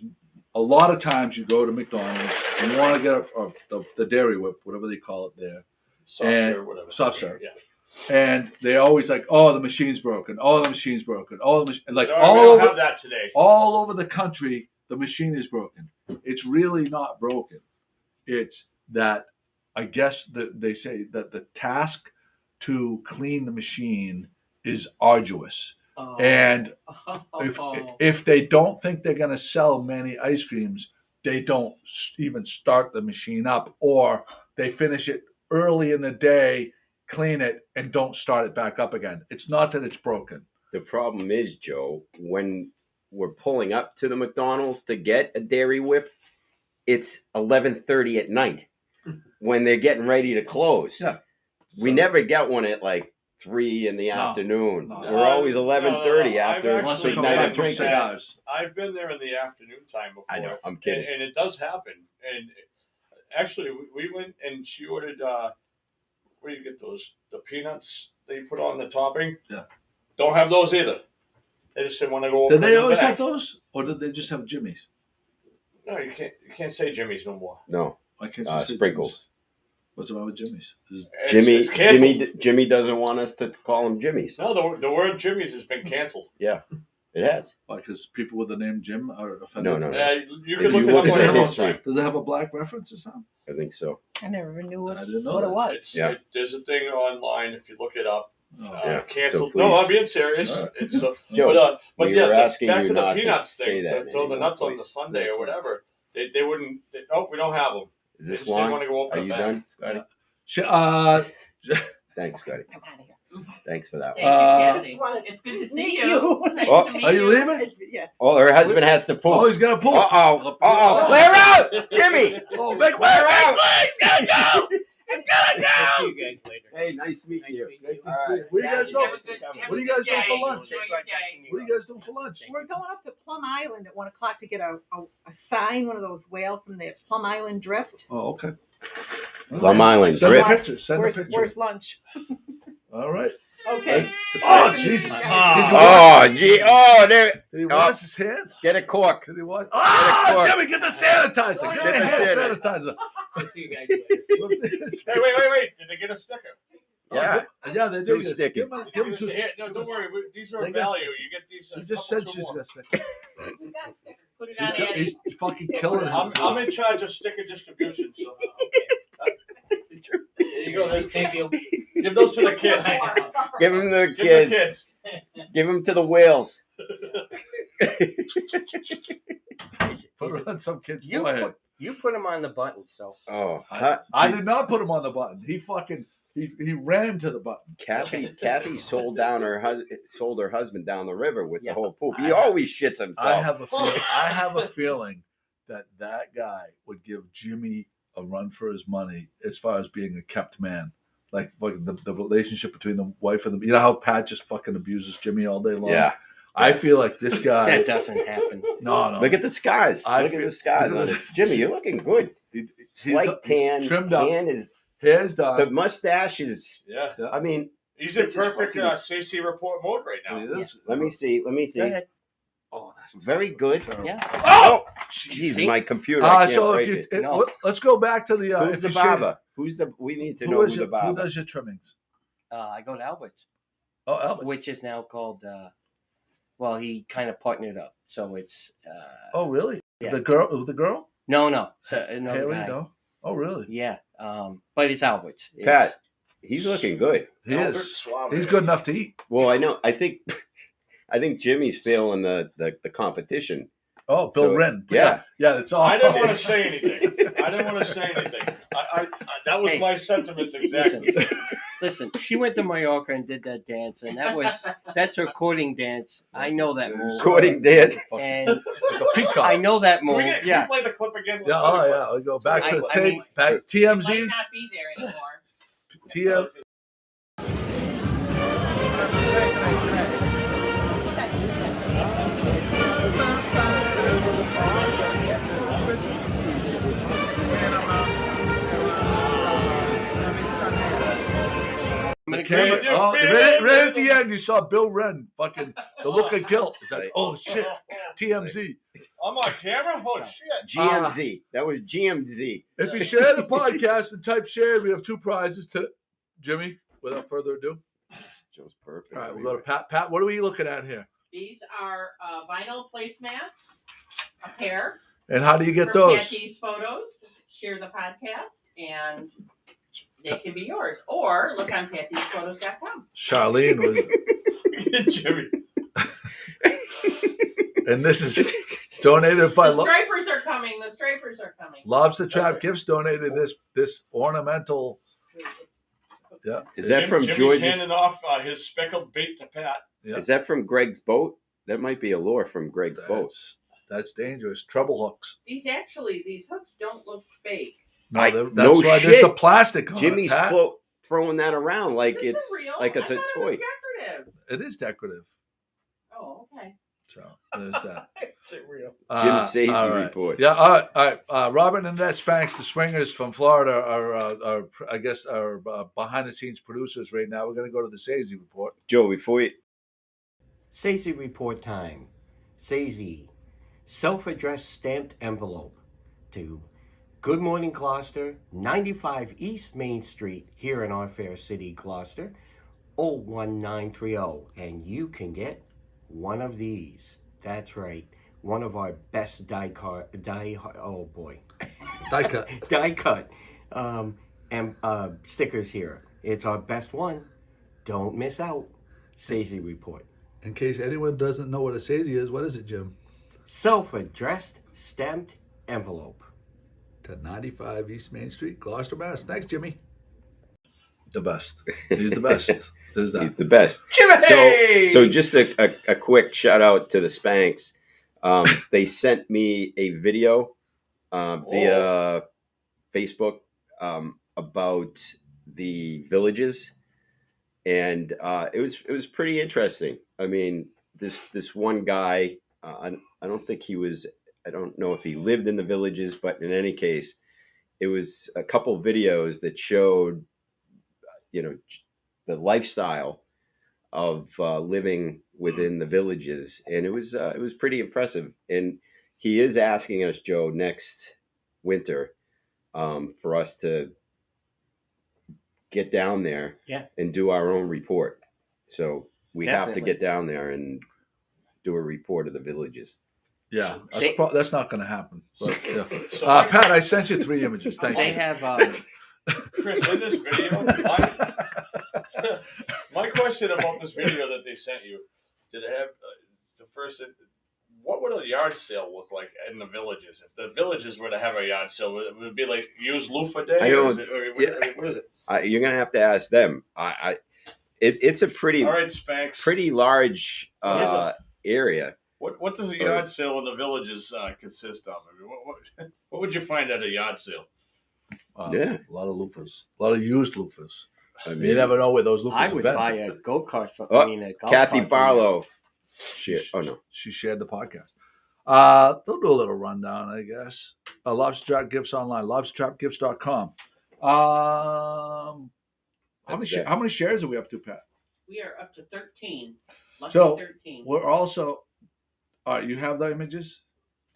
a lot of times you go to McDonald's and you want to get the Dairy Whip, whatever they call it there, soft serve. Yeah. And they always like, oh, the machine's broken. Oh, the machine's broken. Oh, like Sorry, all we don't over have that today. all over the country, the machine is broken. It's really not broken. It's that I guess they say that the task to clean the machine is arduous. Oh. And if they don't think they're going to sell many ice creams, they don't even start the machine up, or they finish it early in the day, clean it, and don't start it back up again. It's not that it's broken. The problem is, Joe, when we're pulling up to the McDonald's to get a Dairy Whip, it's 11:30 at night when they're getting ready to close. Yeah. We never get one at like 3 in the afternoon. No. We're always 11:30 after Unless a they big come night back of from drinking. cigars. I've been there in the afternoon time before. I know. I'm kidding. And it does happen. And actually, we went and she ordered. Where do you get those? The peanuts they put on the topping. Yeah. Don't have those either. They just said when I go over. Did they always have those, or did they just have Jimmy's? No, you can't say Jimmy's no more. No, I can't just say sprinkles. Jimmy's. What's wrong with Jimmy's? It's canceled. Jimmy doesn't want us to call him Jimmy's. No, the word Jimmy's has been canceled. Yeah, it has. Why? Because people with the name Jim are offended. No. You If can you look look it at up the on history- history. Does it have a black reference or something? I think so. I never knew I didn't know what that. it was. Yeah. There's a thing online if you look it up. Oh. Yeah, Canceled. so No, please. I'm being serious. All right. It's Joe, but we yeah, were asking back you to the not to peanuts say thing. that Throw the anymore, nuts on the please. Sunday or whatever. They wouldn't. We don't have them. Is They this just didn't long? want to go open Are a you bag. done, Scotty? Thanks, Scotty. I'm out of here. Thanks for that Thank one. you, Uh, Kathy. It's good to see meet you. you. Nice Oh, to meet are you leaving? Yeah. Oh, her husband has to poop. Oh, he's got to pull. Uh-oh. Clear out! Jimmy! Oh, make way! Clear out! He's gotta go! He's gotta I'll go! see you guys later. Hey, nice meeting Nice you. meeting you. Good to see you. What do you guys Have a doing? good- have What a do you guys good doing for day. lunch? Enjoy your day. What are you guys doing for lunch? We're going up to Plum Island at 1 o'clock to get a sign, one of those whale from the Plum Island Drift. Oh, okay. Plum Island Send Drift. a picture. Send a Where's, picture. where's lunch? All right. Okay. Oh, Jesus. Did you Oh, gee. Oh, there. Did he wash his hands? Get a cork. Did he wash? Get Oh, a cork. Jimmy, get the sanitizer. Get Get the the hand sanitizer. sanitizer. I'll see you guys later. Let's see. Hey, wait! Did they get a sticker? Yeah. Yeah, they do. Two Give stickers. him- give him two. Here, no, don't worry. These are They of got value. stickers. You get these. She a just couple said she's more. got stick. We got stickers. Put it on Eddie. He's fucking killing him. I'm in charge of sticker distribution. So. There you go. Thank you. Give those to the kids. Give him the Give the kids. kids. Give him to the whales. Put it on some kid's You forehead. put them on the button, so. Oh, I did not put him on the button. He fucking he ran to the button. Kathy sold her husband down the river with Yeah. the whole poop. He always shits himself. I have a feeling that guy would give Jimmy a run for his money as far as being a kept man. Like the relationship between the wife and the, you know how Pat just fucking abuses Jimmy all day long. Yeah. I feel like this guy. That doesn't happen. No. Look at the skies. I Look at feel- the skies on it. Jimmy, you're looking good. He's Slight tan. trimmed up. Tan is Hair's done. the mustache is. Yeah. I mean, He's in This is perfect fucking- Stacey report mode right now. let me see. Let me see. Go ahead. Oh, that's Very good. terrible. Yeah. Oh, Jeez, my computer. I can't so break if you it. No. let's go back to the Who's if the you shave- barber? We need to know Who who is the your, who barber. does your trimmings? I go to Albert's, Oh, Albert. which is now called. Well, he kind of partnered up, so it's. Oh, really? Yeah. The girl? No. So another Haley, guy. no. Oh, really? Yeah. But it's Albert's. It's, Pat, he's looking good. He Albert is. Suave. He's good enough to eat. Well, I know. I think Jimmy's failing the competition. Oh, Bill So, Wren. yeah. Yeah, that's all. I didn't want to say anything. That was Hey. my sentiments exactly. Listen, she went to Mallorca and did that dance, and that's her courting dance. I know that move. Courting dance. And Like a peacock. I know that Can move. we, can Yeah. we play the clip again? Yeah, oh, yeah. We go back to the I tape. mean- back He might TMZ. not be there anymore. TM. I'm gonna camera. Man, you're Oh, feeling right at it. the end, you saw Bill Wren, fucking the look of guilt. It's like, oh shit, TMZ. I'm on camera? Oh, shit. GMZ. That was GMZ. If you share the podcast and type share, we have 2 prizes to Jimmy. Without further ado, Joe's perfect. all right, we'll go to Pat. Pat, what are we looking at here? These are vinyl placemats, a pair. And how do you get from those? Kathy's Photos. Share the podcast, and they can be yours. Or look on kathysPhotos.com. Charlene was, Jimmy. and this is donated by The stripers are coming. The stripers are coming. Lobster Trap Gifts. Donated this ornamental. Yeah, Is that from Jimmy's George's? handing off his speckled bait to Pat. yeah. Is that from Greg's boat? That might be a lure from Greg's boat. That's dangerous. Treble hooks. These hooks don't look fake. No, that's no why shit. there's the plastic on Jimmy's it, Pat. throwing that around like This it's isn't real. like it's I a thought toy. It was decorative. It is decorative. Oh, okay. So there's that. Is it real? Jim Stacey all right. report. Yeah, all right. Robert and Annette Spanks, the swingers from Florida, are I guess are behind the scenes producers right now. We're going to go to the Stacey report. Joe, before you, Stacey report time. Stacey, self-addressed stamped envelope to Good Morning Gloucester, 95 East Main Street, here in our fair city, Gloucester, 01930, and you can get one of these. That's right, one of our best die cut stickers here. It's our best one. Don't miss out. Stacey report. In case anyone doesn't know what a Stacey is, what is it, Jim? Self-addressed stamped envelope. To 95 East Main Street, Gloucester, Mass. Thanks, Jimmy. The best. He's the best. There's that. he's the best. Jimmy! So just a quick shout out to the Spanks. They sent me a video via Facebook about the villages, and it was pretty interesting. I mean, this one guy, I don't think he was. I don't know if he lived in the villages, but in any case, it was a couple videos that showed, the lifestyle of living within the villages, and it was pretty impressive. And he is asking us, Joe, next winter for us to get down there and do our own report. So we have to Definitely. get down there and do a report of the villages. Yeah, that's not going to happen. But, yeah. So Pat, I sent you 3 images. Thank They you. have Chris, in this video, my question about this video that they sent you, did it have the first? What would a yard sale look like in the villages? If the villages were to have a yard sale, would it be like used loofah day? I don't- What is it? You're gonna have to ask them. It's a pretty All right, Spanx. pretty large What is it? area. What does a yard sale in the villages consist of? I mean, what would you find at a yard sale? Yeah. A lot of loofahs. A lot of used loofahs. I You mean, never know where those loofahs I have would been. buy a go-kart for Oh, a golf Kathy cart for Barlow. She, Oh no. She shared the podcast. They'll do a little rundown, I guess. Lobster Trap Gifts online, lobstertrapgifts.com. How many shares are we up to, Pat? We are up to 13. Lucky So, 13. We're also, all right, you have the images?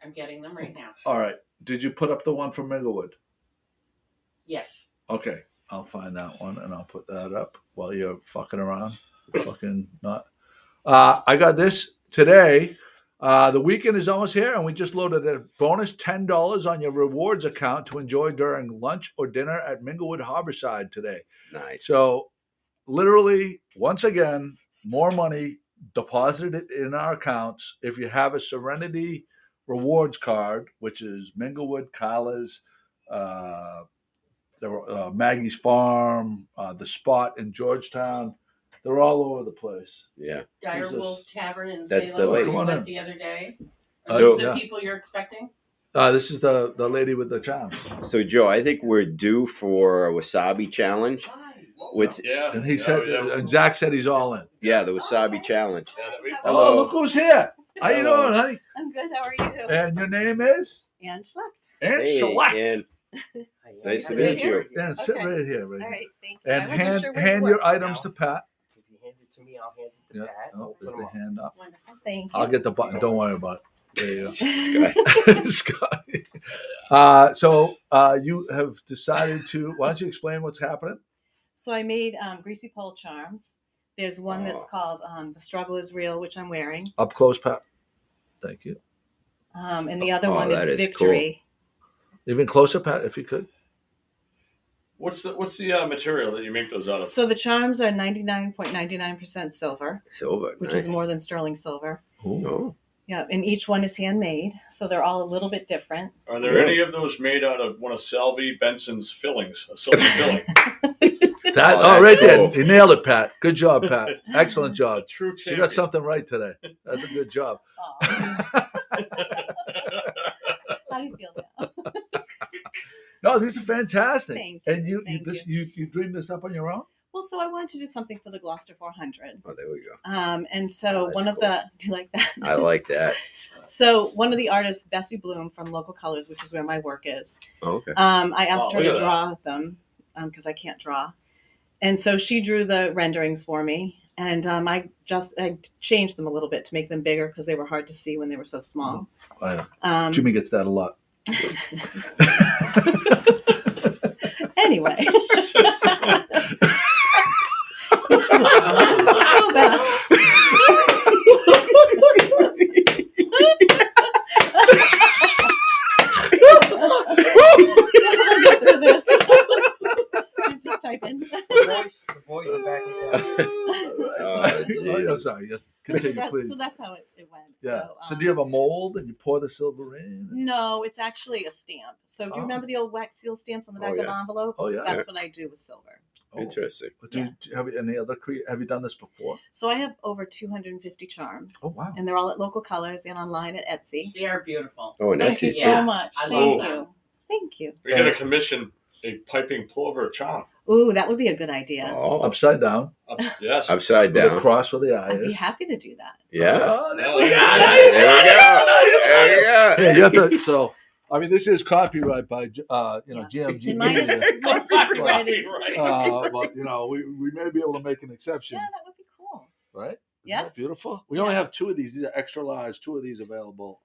I'm getting them right now. All right. Did you put up the one from Minglewood? Yes. Okay. I'll find that one and I'll put that up while you're fucking around. Fucking not. I got this today. The weekend is almost here, and we just loaded a bonus $10 on your rewards account to enjoy during lunch or dinner at Minglewood Harborside today. Nice. So, literally, once again, more money deposited in our accounts. If you have a Serenity rewards card, which is Minglewood, Kyla's, Maggie's Farm, the Spot in Georgetown, they're all over the place. Yeah. Dire Who's Wolf this? Tavern in That's Salem. the lady. We Come on went in. the other day. So- Those the yeah. people you're expecting? This is the lady with the charms. So Joe, I think we're due for a wasabi challenge. Which Yeah. And he said, and Zach said he's all in. the wasabi challenge. Hello, Hello. look who's here. How you Hello. doing, honey? I'm good. How are you? And your name is? Ann Schlecht. Aunt Hey, Select. and Nice to Right meet you. Yeah, sit Okay. right here, All right here. right, thank you. And I wasn't sure where you hand were. your items to Pat. If you hand it to me, I'll hand it to Yeah. Pat. Oh, Put there's 'em the up. hand up. Wonderful, thank you. I'll get the button. Don't worry about it. There you Scott. go. Scotty. So you have decided to. Why don't you explain what's happening? So I made greasy pole charms. There's one that's Oh. called The Struggle is Real, which I'm wearing. Up close, Pat. Thank you. And the other Oh, one is that is Victory. Even closer, Pat, if you could. What's the material that you make those out of? So the charms are 99.99% silver, Silver. which nice. is more than sterling silver. Oh. Yeah, and each one is handmade, so they're all a little bit different. Are there any of those made out of one of Salvi Benson's fillings, a silver filling? That, Oh, right that's there. cool. You nailed it, Pat. Good job, Pat. Excellent job. A true She champion. got something right today. That's a good job. Aw. How do you feel now? No, these are fantastic. Thank you. And you Thank you dreamed this up on your own? Well, so I wanted to do something for the Gloucester 400. Oh, there we go. And so Oh, one that's of the, do you like that? I like that. So one of the artists, Bessie Bloom from Local Colors, which is where my work is, Oh, okay. I asked Oh, her look to at draw them because I can't draw. And so she drew the renderings for me. And I changed them a little bit to make them bigger because they were hard to see when they were so small. Jimmy gets that a lot. Anyway. So bad. I'll get through this. She's just typing. The boys are back in town. Oh, sorry. Yes, continue, please. So that's how it went. Yeah. So do you have a mold and you pour the silver in? No, it's actually a stamp. So do you Oh. remember the old wax seal stamps on the back Oh, of yeah. envelopes? Oh, yeah. That's what I do with silver. Oh. Interesting. Do you have any other have you done this before? So I have over 250 charms. Oh wow. And they're all at Local Colors and online at Etsy. They are beautiful. Oh, and Thank that's you it. so much. I Thank love you. them. Thank you. We're going to commission a piping plover charm. Ooh, that would be a good idea. Oh, Upside down Yes. upside with a down. cross where the eye I'd be is. happy to do that. Yeah. Oh, there Oh, we go. yeah. There we go. Yeah, you have to. So, I mean, this is copyright by Yeah. GMG. And mine is Media. mine's copyrighted. Right. But we may be able to make an exception, Yeah, that would be cool. right? Isn't Yes. that beautiful. We only have two of these. These are extra large. Two of these available.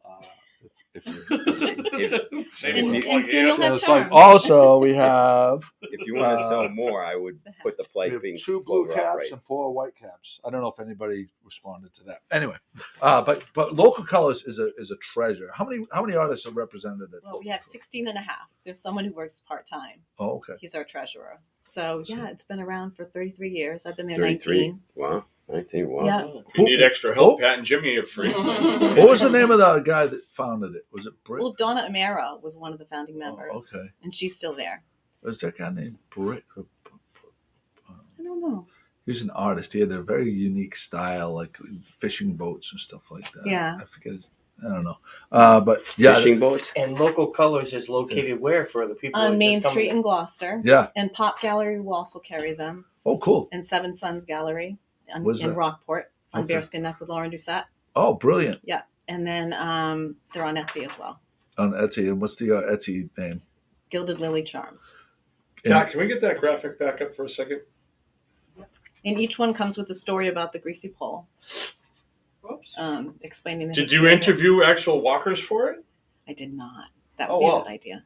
If you're And soon you'll so have it's like, charms. also, we have If you want to sell more, I would put the we have piping 2 blue clover caps upright. and 4 white caps. I don't know if anybody responded to that. Anyway, but Local Colors is a treasure. How many artists are represented at? Well, Local we have Colours? 16 and a half. There's someone who works part-time. Oh, okay. He's our treasurer. So, yeah, it's been around for 33 years. I've been there 33. 19. Wow. 19. Wow. Yeah. If you need extra help, Pat and Jimmy are free. What was the name of the guy that founded it? Was it Britt? Well, Donna Amaro was one of the founding members. okay. And she's still there. Was that guy named Britt? I don't know. He was an artist. He had a very unique style, like fishing boats and stuff like that. Yeah. I forget his. I don't know. But yeah, Fishing boats. And Local Colors is located where for the people? that On Main just come- Street in Gloucester. yeah. And Pop Gallery will also carry them. Oh, cool. And Seven Sons Gallery in Where's that? Rockport on Okay. Bearskin Neck with Lauren Doucette. Oh, brilliant. And then they're on Etsy as well. On Etsy. And what's the Etsy name? Gilded Lily Charms. Pat, can we get that graphic back up for a second? And each one comes with a story about the greasy pole. Oops. Explaining the Did history you of it. interview actual walkers for it? I did not. That would Oh, be wow. a good idea.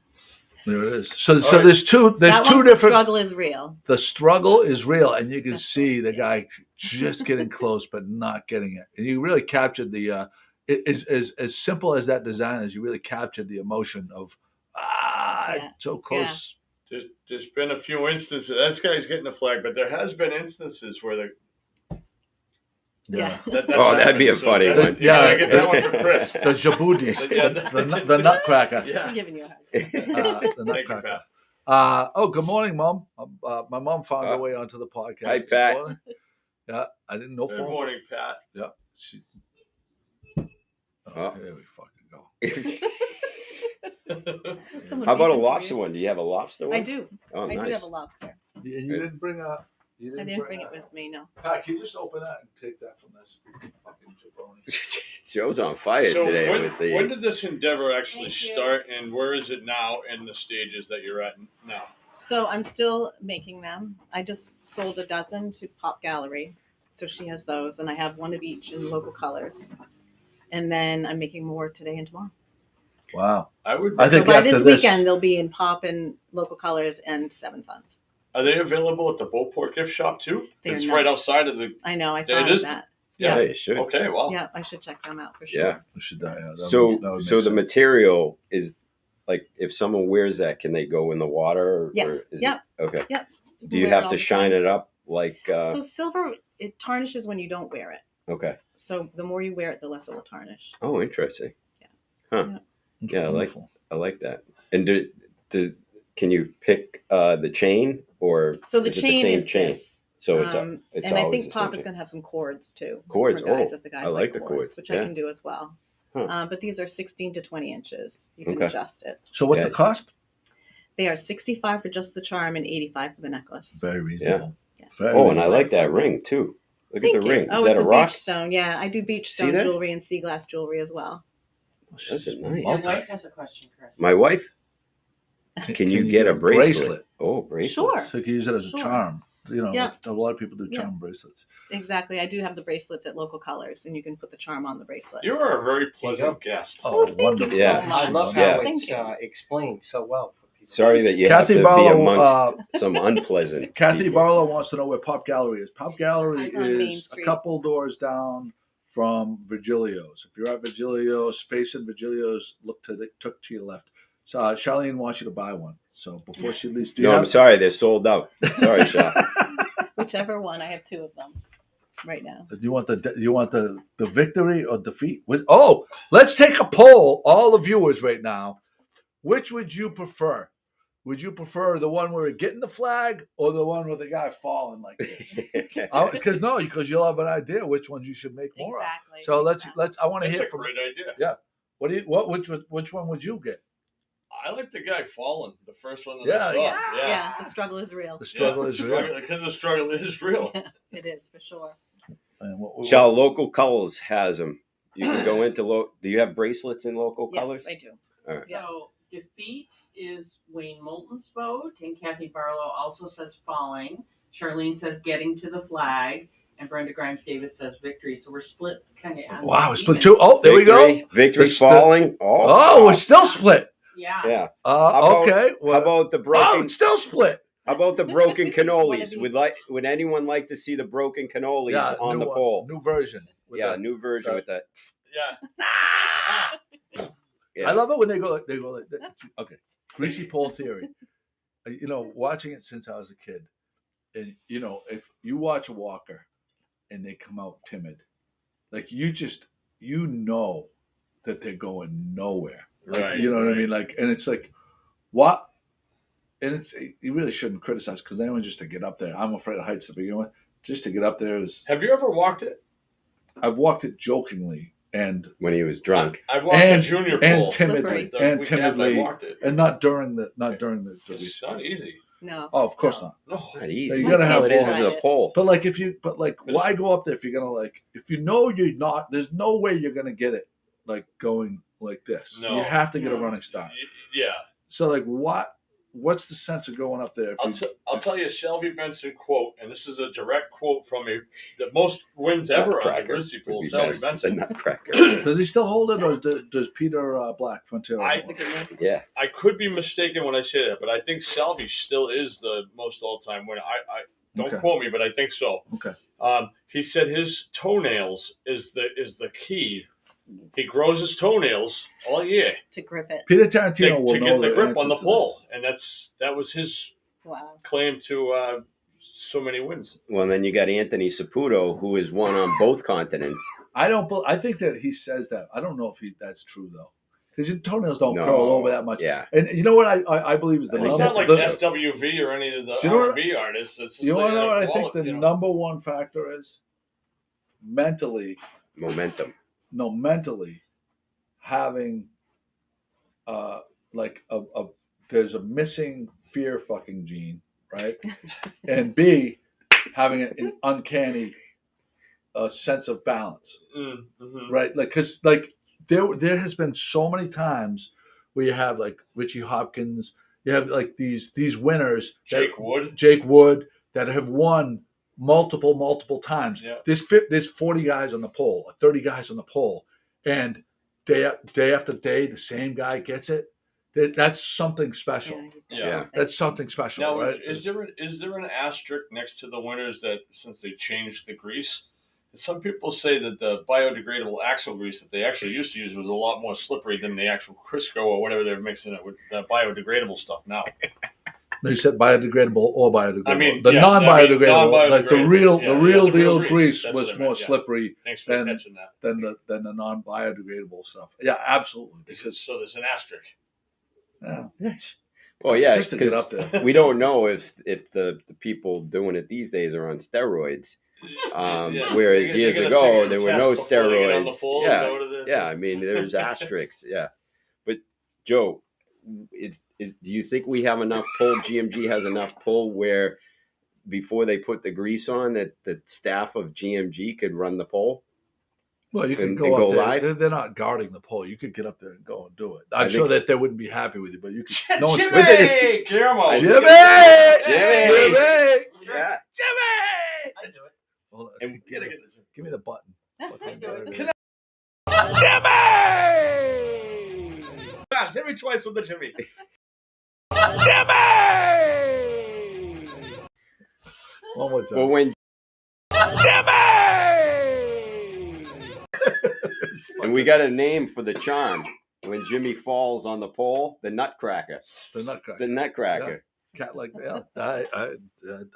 There it is. So right. there's two. There's That two one's different. The struggle is real. The struggle is real, and you can That's see right, the yeah. guy just getting close, but not getting it. And you really captured the. It is as simple as that design is. You really captured the emotion of Yeah. so close. There's been a few instances. This guy's getting the flag, but there has been instances where the Yeah. that's Oh, that'd be a happened. funny So one. that- You gotta get that one for Chris. The jabooties, Yeah. the nutcracker, Yeah. I'm giving you a hard time. the Thank you, nutcracker. Pat. Good morning, Mom. My mom found her way onto the podcast. Hi, this Pat. morning. Yeah, I didn't know. Good phone. morning, Pat. Yeah. She, Oh. Here we fucking go. Someone How about a beat them for lobster you. one? Do you have a lobster one? I do. Oh, I nice. do have a lobster. And you didn't bring a. You I didn't bring it with me, no. Pat, can you just open that and take that from this fucking jabroni? show's on fire So today. when did this endeavor actually Thank you. start, and where is it now in the stages that you're at now? So I'm still making them. I just sold a dozen to Pop Gallery. So she has those, and I have one of each in local colors. And then I'm making more today and tomorrow. Wow. I would. I think so by after this this- weekend, they'll be in Pop and local colors and Seven Sons. Are they available at the Beauport gift shop too? They're It's not. right outside of the. I know. I It thought is? of that. Yeah, Yeah. you should. Okay, well. Yeah, I should check them out for sure. Yeah. We should, that would So make the sense. material is like if someone wears that, can they go in the water? Yes. Or is Yep. It, okay. Yep. Do you wear have all to the shine time. it up like? So silver, it tarnishes when you don't wear it. Okay. So the more you wear it, the less it will tarnish. Oh, interesting. Yeah. Huh. It's Yeah, wonderful. I like that. And can you pick the chain or So the is it chain same is chain? this. So it's And I always think the Pop same is chain. going to have some cords too. Cords, For guys, oh, if the guys I like the cords, which yeah. I can do as well. Huh. But these are 16 to 20 inches. You can Okay. adjust it. So what's Yeah. the cost? They are 65 for just the charm and 85 for the necklace. Very reasonable. Yeah. Very Oh, and That's I what like I'm that saying. ring too. Look Thank at the you. ring. Is Oh, that it's a a rock? beach stone. Yeah, I do beach See stone that? jewelry and sea glass jewelry as well. This is nice. Your wife has a question, Chris. My wife, can you get a bracelet? Oh, bracelet. Sure. So you can use it as a Sure. charm. You know, Yeah. a lot of people do Yeah. charm bracelets. Exactly. I do have the bracelets at local colors, and you can put the charm on the bracelet. You are a very pleasant guest. Oh, thank you wonderful. Yeah. so I much. love Yeah. how Thank it's you. explained so well for people. Sorry that you Kathy have to Barlow, be amongst some unpleasant. Kathy people. Barlow wants to know where Pop Gallery is. Pop Gallery It's on Main is a Street. couple doors down from Virgilio's. If you're at Virgilio's, facing Virgilio's, took to your left. So Charlene wants you to buy one. So before she leaves, do you No, I'm have? sorry, they're sold out. Sorry, Sha. Whichever one. I have two of them right now. Do you want the victory or defeat? Oh, let's take a poll, all the viewers right now. Which would you prefer? Would you prefer the one where we're getting the flag or the one with the guy falling like this? Because you'll have an idea which ones you should make more Exactly. of. So exactly. let's. I want to That's hear a from. great idea. Yeah. Which one would you get? I like the guy falling, the first one that Yeah, I saw. Yeah. Yeah. The struggle is real. The struggle is real. Because the struggle is real. It is for sure. And Sha, local colors has them. You can go into Do you have bracelets in local Yes, colors? I do. All right. So defeat is Wayne Moulton's vote, and Kathy Barlow also says falling. Charlene says getting to the flag, and Brenda Grimes Davis says victory. So we're split kind of. Wow, we split two. Oh, there we go. Victory The- falling. Oh, we're still split. Yeah. Yeah. about- Okay. How Well, about the oh, broken? it's still split. How about the broken It's one of cannolis? these. Would anyone like to see the broken cannolis Yeah, on new the one, pole? new version. With Yeah, the- new version with that. Yeah. Yeah. I love it when they go like that. Okay, greasy pole theory. Watching it since I was a kid, and if you watch a walker, and they come out timid, like you know that they're going nowhere. Right. You know what I right. mean? Like, and it's like, what? And you really shouldn't criticize because anyone just to get up there. I'm afraid of heights to begin with. Just to get up there is. Have you ever walked it? I've walked it jokingly and When he was drunk. I've walked And- the junior and pole. timidly The and weekend after I timidly walked it. and not during the It's not easy. No. Oh, of course No. not. No. Not easy. You gotta have It is balls. as a pole. But why go up there if you're gonna if you know you're not? There's no way you're gonna get it going like this. No. You have to get a No. running start. Yeah. So what's the sense of going up there? I'll tell you a Shelby Benson quote, and this is a direct quote from the most wins ever on the Nutcracker Grizzly would pool, be Shelby best. The Benson. Nutcracker. Does he still hold it, or does Peter Black Frontier? That's a good one. Yeah. I could be mistaken when I say that, but I think Shelby still is the most all-time winner. I don't Okay. quote me, but I think so. Okay. He said his toenails is the key. He grows his toenails all year To grip it. Peter to, Tarantino will to know get the the grip answer on the to pole, and that was his Wow. claim to so many wins. Well, and then you got Anthony Saputo, who has won on both continents. this. I think that he says that. I don't know if that's true though, because your toenails don't No. curl over that much. Yeah. And you know what I believe is the It's It's number. not like the- SWV or any of the Do you know what- R&B artists. It's just You want to know what I like, think the you know, number one factor is? Mentally, Momentum. having there's a missing fear fucking gene, right? And B, having an uncanny a sense of balance, Mm-hmm. right? Like, because like there has been so many times where you have like Richie Hopkins, you have like these winners, Jake Wood, that have won multiple times. Yeah. There's 40 guys on the pole, 30 guys on the pole, and day after day, the same guy gets it. That's something special. Yeah. That's something special, Now, right? is there an asterisk next to the winners that since they changed the grease? Some people say that the biodegradable axle grease that they actually used to use was a lot more slippery than the actual Crisco or whatever they're mixing it with biodegradable stuff now. No, you said biodegradable or biodegradable. I mean, the non-biodegradable, non-biodegradable, like the real the deal real grease That's was what I more meant, yeah. slippery Thanks for than catching that. the non-biodegradable stuff. Yeah, absolutely. Because So there's an asterisk. Well, yeah, just to get up there. we don't know if the people doing it these days are on steroids. Yeah. Whereas They're years gonna ago take a there were test no before they get on the steroids. pole, is that what it is? Yeah. I mean, there's asterisks. Yeah, but Joe, do you think we have enough pull? GMG has enough pull where before they put the grease on, that the staff of GMG could run the pole? Well, you could and go go up there. live? They're not guarding the pole. You could get up there and go and do it. I I'm sure think- that they wouldn't be happy with you, but you could. No one's Jimmy! Guillermo! Jimmy! Yeah. I do it. Hold on, And- give me the button. Fucking do it. Jimmy! Hit me twice with the Jimmy. One more time. Well, when and we got a name for the charm when Jimmy falls on the pole, the Nutcracker. The Nutcracker. The Nutcracker. Cat like I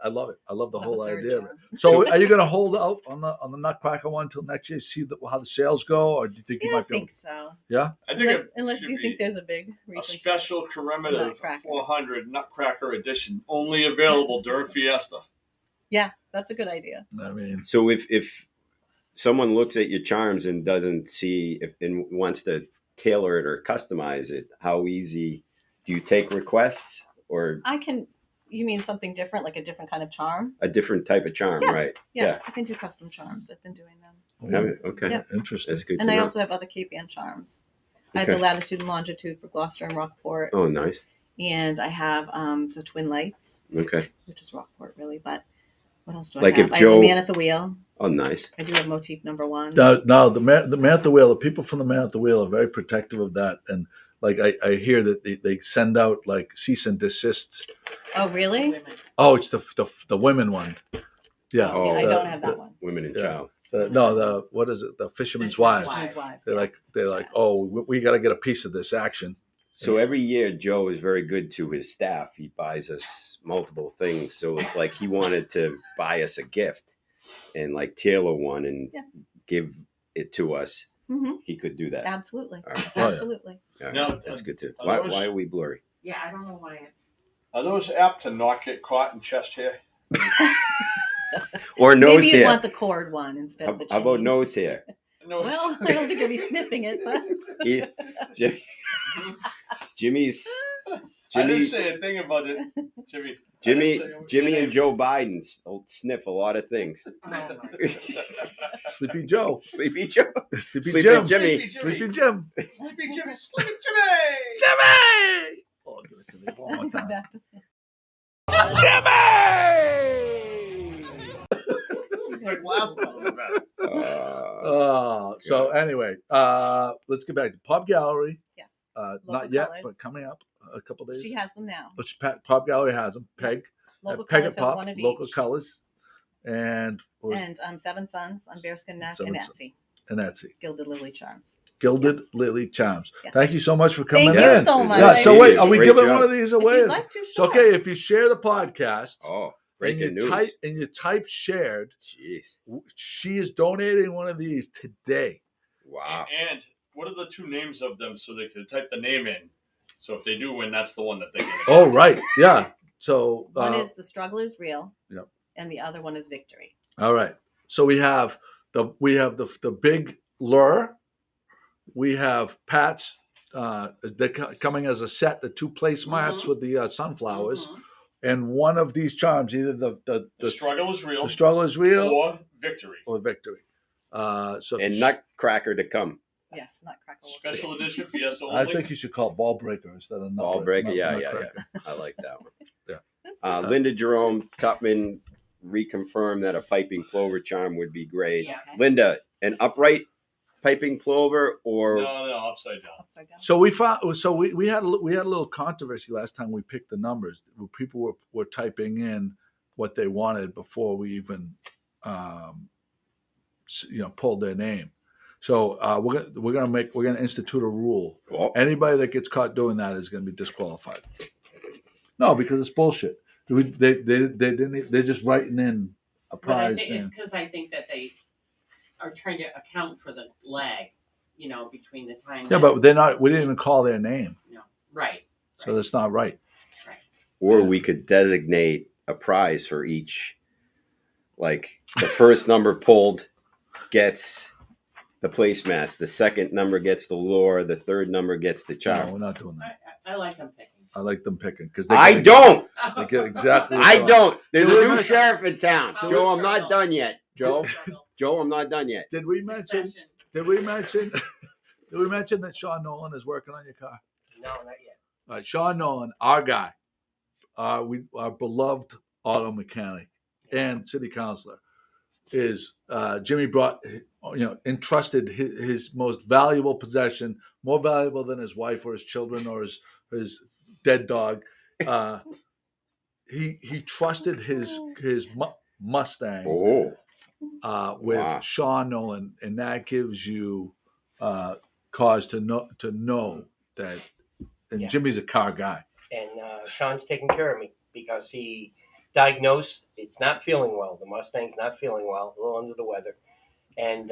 love it. I love the It's whole the third idea of it. charm. So, are you going to hold out on the Nutcracker one until next year? See how the sales go, or do you think you Yeah, I might be able think so. Yeah. I think Unless it you should think be there's a big a reason. special commemorative Nutcracker. 400 Nutcracker edition, only available during Fiesta. Yeah, that's a good idea. I mean, So if someone looks at your charms and doesn't see and wants to tailor it or customize it, how easy do you take requests or I can. You mean something different, like a different kind of charm? a different type of charm, Yeah. right? Yeah, I can do custom charms. I've been doing them. Have it? Okay. Yeah. interesting. That's good And to I know. also have other Cape Ann charms. I have Okay. the latitude and longitude for Gloucester and Rockport. Oh, nice. And I have the Twin Lights, Okay. which is Rockport, really. But what else do Like I have? if I have Joe- the Man at the Wheel. Oh, nice. I do have motif number 1. No, the man at the wheel. The people from the Man at the Wheel are very protective of that, and like I hear that they send out like cease and desists. Oh, really? Women. Oh, it's the women one. Yeah. Oh, I the- don't have that the- one. Women and Yeah. child. No, what is it? The Fisherman's Fisherman's Wives. Wives. Wives, They're yeah. like, oh, we got to get a piece of this action. So every year, Joe is very good to his staff. He buys us multiple things. So if like he wanted to buy us a gift and like tailor one and Yeah. give it to us, Mm-hmm. he could do that. Absolutely. All right. Oh, yeah. Absolutely. All right. Now, That's good too. are Why, those- why are we blurry? Yeah, I don't know why it's. Are those apt to not get caught in chest hair? Or nose Maybe you hair? want the cord one instead of the How about chain. nose hair? No. Well, I don't think you'll be sniffing it, but He- Jim- Jimmy's I Jimmy didn't say a thing about it, Jimmy. Jimmy and Joe Biden sniff a lot of things. Oh my God. Sleepy Joe, Sleepy Joe, Sleepy Sleepy Jim, Jimmy. Sleepy Jim. Sleepy Jimmy, Sleepy Jimmy. Jimmy! Oh, give it to me one more time. back to His last one was the best. So anyway, let's get back to Pub Gallery. yes. Not Local yet, Colors. but coming up a couple days. She has them now. Which Pub Gallery has them. Peg. Local Peg Colors and has Pop. one of Local each. Colors. And what was And Seven Sons on Bearskin Neck Seven and Sons. Etsy. and that's it. Gilded Lily Charms. Gilded Yes. Lily Charms. Yes. Thank you so much for coming Thank in. you so much. Yeah, I so wait, are we Great giving job. one of these away? If you'd like to, It's sure. okay if you share the podcast Oh, and breaking news. you type shared. Jeez. She is donating one of these today. Wow. And what are the two names of them so they could type the name in? So if they do win, that's the one that they get. Oh, right. Yeah. So One is The Struggle is Real. Yep. And the other one is Victory. all right. So we have the big lure. We have Pat's. They're coming as a set. The two placemats Mhm. with the sunflowers, Mhm. and one of these charms, either the The struggle is real. the struggle is real or victory. or victory. So And Nutcracker to come. Yes, Nutcracker. Special edition Fiesta I only. think you should call it Ball Breaker instead of Ball Breaker, yeah. Nutcracker. I like that one. Yeah. Linda Jerome Tupman reconfirmed that a piping plover charm would be great. Yeah. Okay. Linda, an upright piping plover or No, upside down. Upside down. So we found. So we had a little controversy last time we picked the numbers. People were typing in what they wanted before we even, pulled their name. So we're gonna institute a rule. well, Anybody that gets caught doing that is gonna be disqualified. No, because it's bullshit. They're just writing in a But I prize think it's name. because I think that they are trying to account for the lag, between the time. Yeah, but they're not. We didn't even call their name, Right. so that's not right. or we could designate a prize for each. Like the first number pulled gets the placemats, the second number gets the lure, the third number gets the No, charm. we're not doing that. I like them picking. I like them picking because I don't. They get exactly. What I they want. don't. There's a Do we new mention- sheriff in town. Oh, Joe, I'm Colonel. not done yet. Joe, Colonel. Joe, I'm not done yet. Did we mention? Succession. Did we mention? Did we mention that Sean Nolan is working on your car? No, not yet. All right, Sean Nolan, our guy, our beloved auto mechanic and city councilor, is Jimmy brought, entrusted his most valuable possession, more valuable than his wife or his children or his dead dog. He trusted his Mustang Oh, with Wow. Sean Nolan, and that gives you cause to know that. And Yeah. Jimmy's a car guy. And Sean's taking care of me because he diagnosed it's not feeling well. The Mustang's not feeling well, a little under the weather. And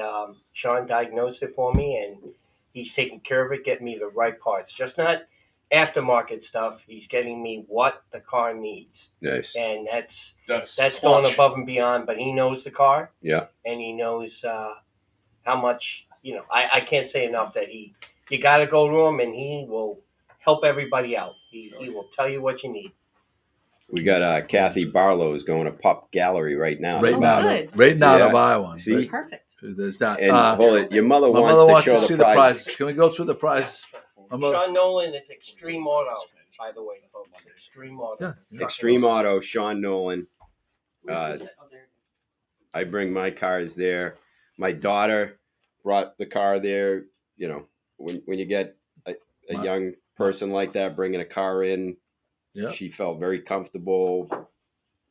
Sean diagnosed it for me, and he's taking care of it, getting me the right parts. Just not aftermarket stuff. He's getting me what the car needs. nice. And that's That's going clutch. above and beyond. But he knows the car, Yeah. and he knows how much, I can't say enough that you got to go to him, and he will help everybody out. He will tell you what you need. We got Kathy Barlow is going to Pop Gallery right now. Right Oh, now, good. right now Yeah. to buy one. See? Right? Perfect. There's that. And hold it, your mother My wants mother to wants show to see the prizes. prizes. Can we go through the prizes? My mother- Sean Nolan is Extreme Auto, by the way, folks. Extreme Auto. Yeah. Extreme Auto, Sean Nolan. Where's the- oh, there. I bring my cars there. My daughter brought the car there. When you get a My- young person like that bringing a car in, Yeah. she felt very comfortable.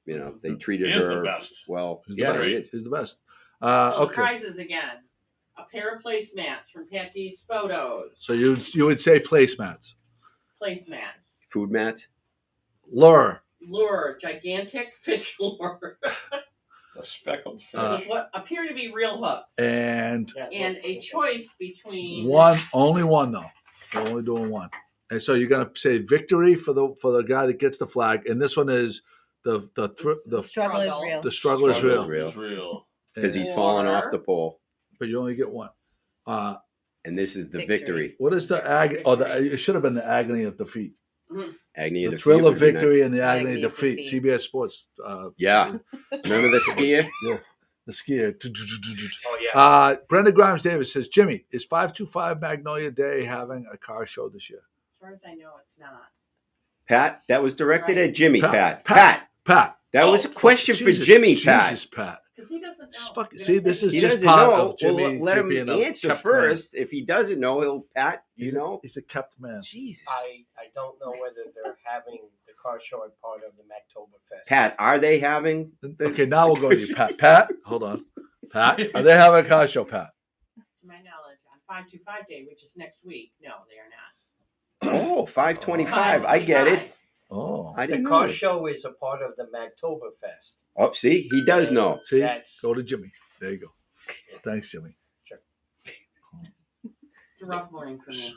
They treated He is her the best. well. He's the Yeah, best. he is. He's the best. So the Okay. prizes again: a pair of placemats from Patsy's Photos, So you would say placemats, placemats, Food mats. lure, lure, gigantic fish lure, The speckled fish. with what appear to be real hooks, and and a choice between only one though. We're only doing one. And so you're gonna say victory for the guy that gets the flag, and this one is the The struggle is real. the struggle is real. real. Is real. Because he's Or- falling off the pole. But you only get one. And this is the Victory. victory. What is the agony? Oh, it should have been the agony of defeat. Agony of The defeat thrill of would be nice. victory and the agony Agony of of defeat. defeat. CBS Sports. Yeah. Remember the skier? The skier. Oh, yeah. Brenda Grimes Davis says, Jimmy, is 525 Magnolia Day having a car show this year? As far as I know, it's not. Pat, that was directed Right. at Jimmy, Pat. Pat. That was a question for Jesus, Jimmy, Jesus, Pat. Pat. Because he doesn't know. Just fucking- You're see, gonna this say is He just doesn't part know. of Jimmy Let him being a answer kept first. If he doesn't know, he'll Pat. He's a kept man. Jesus. I don't know whether they're having the car show as part of the Mactoberfest. Pat, are they having? Okay, now we'll go to you, Pat. Pat, hold on. Pat, are they having a car show, Pat? To my knowledge, on 525 Day, which is next week, no, they are not. Oh, 525. I get it. Oh. I The didn't car know. show is a part of the Mactoberfest. Oh, see, he does know. See, That's- go to Jimmy. There you go. Thanks, Jimmy. It's a rough morning for me.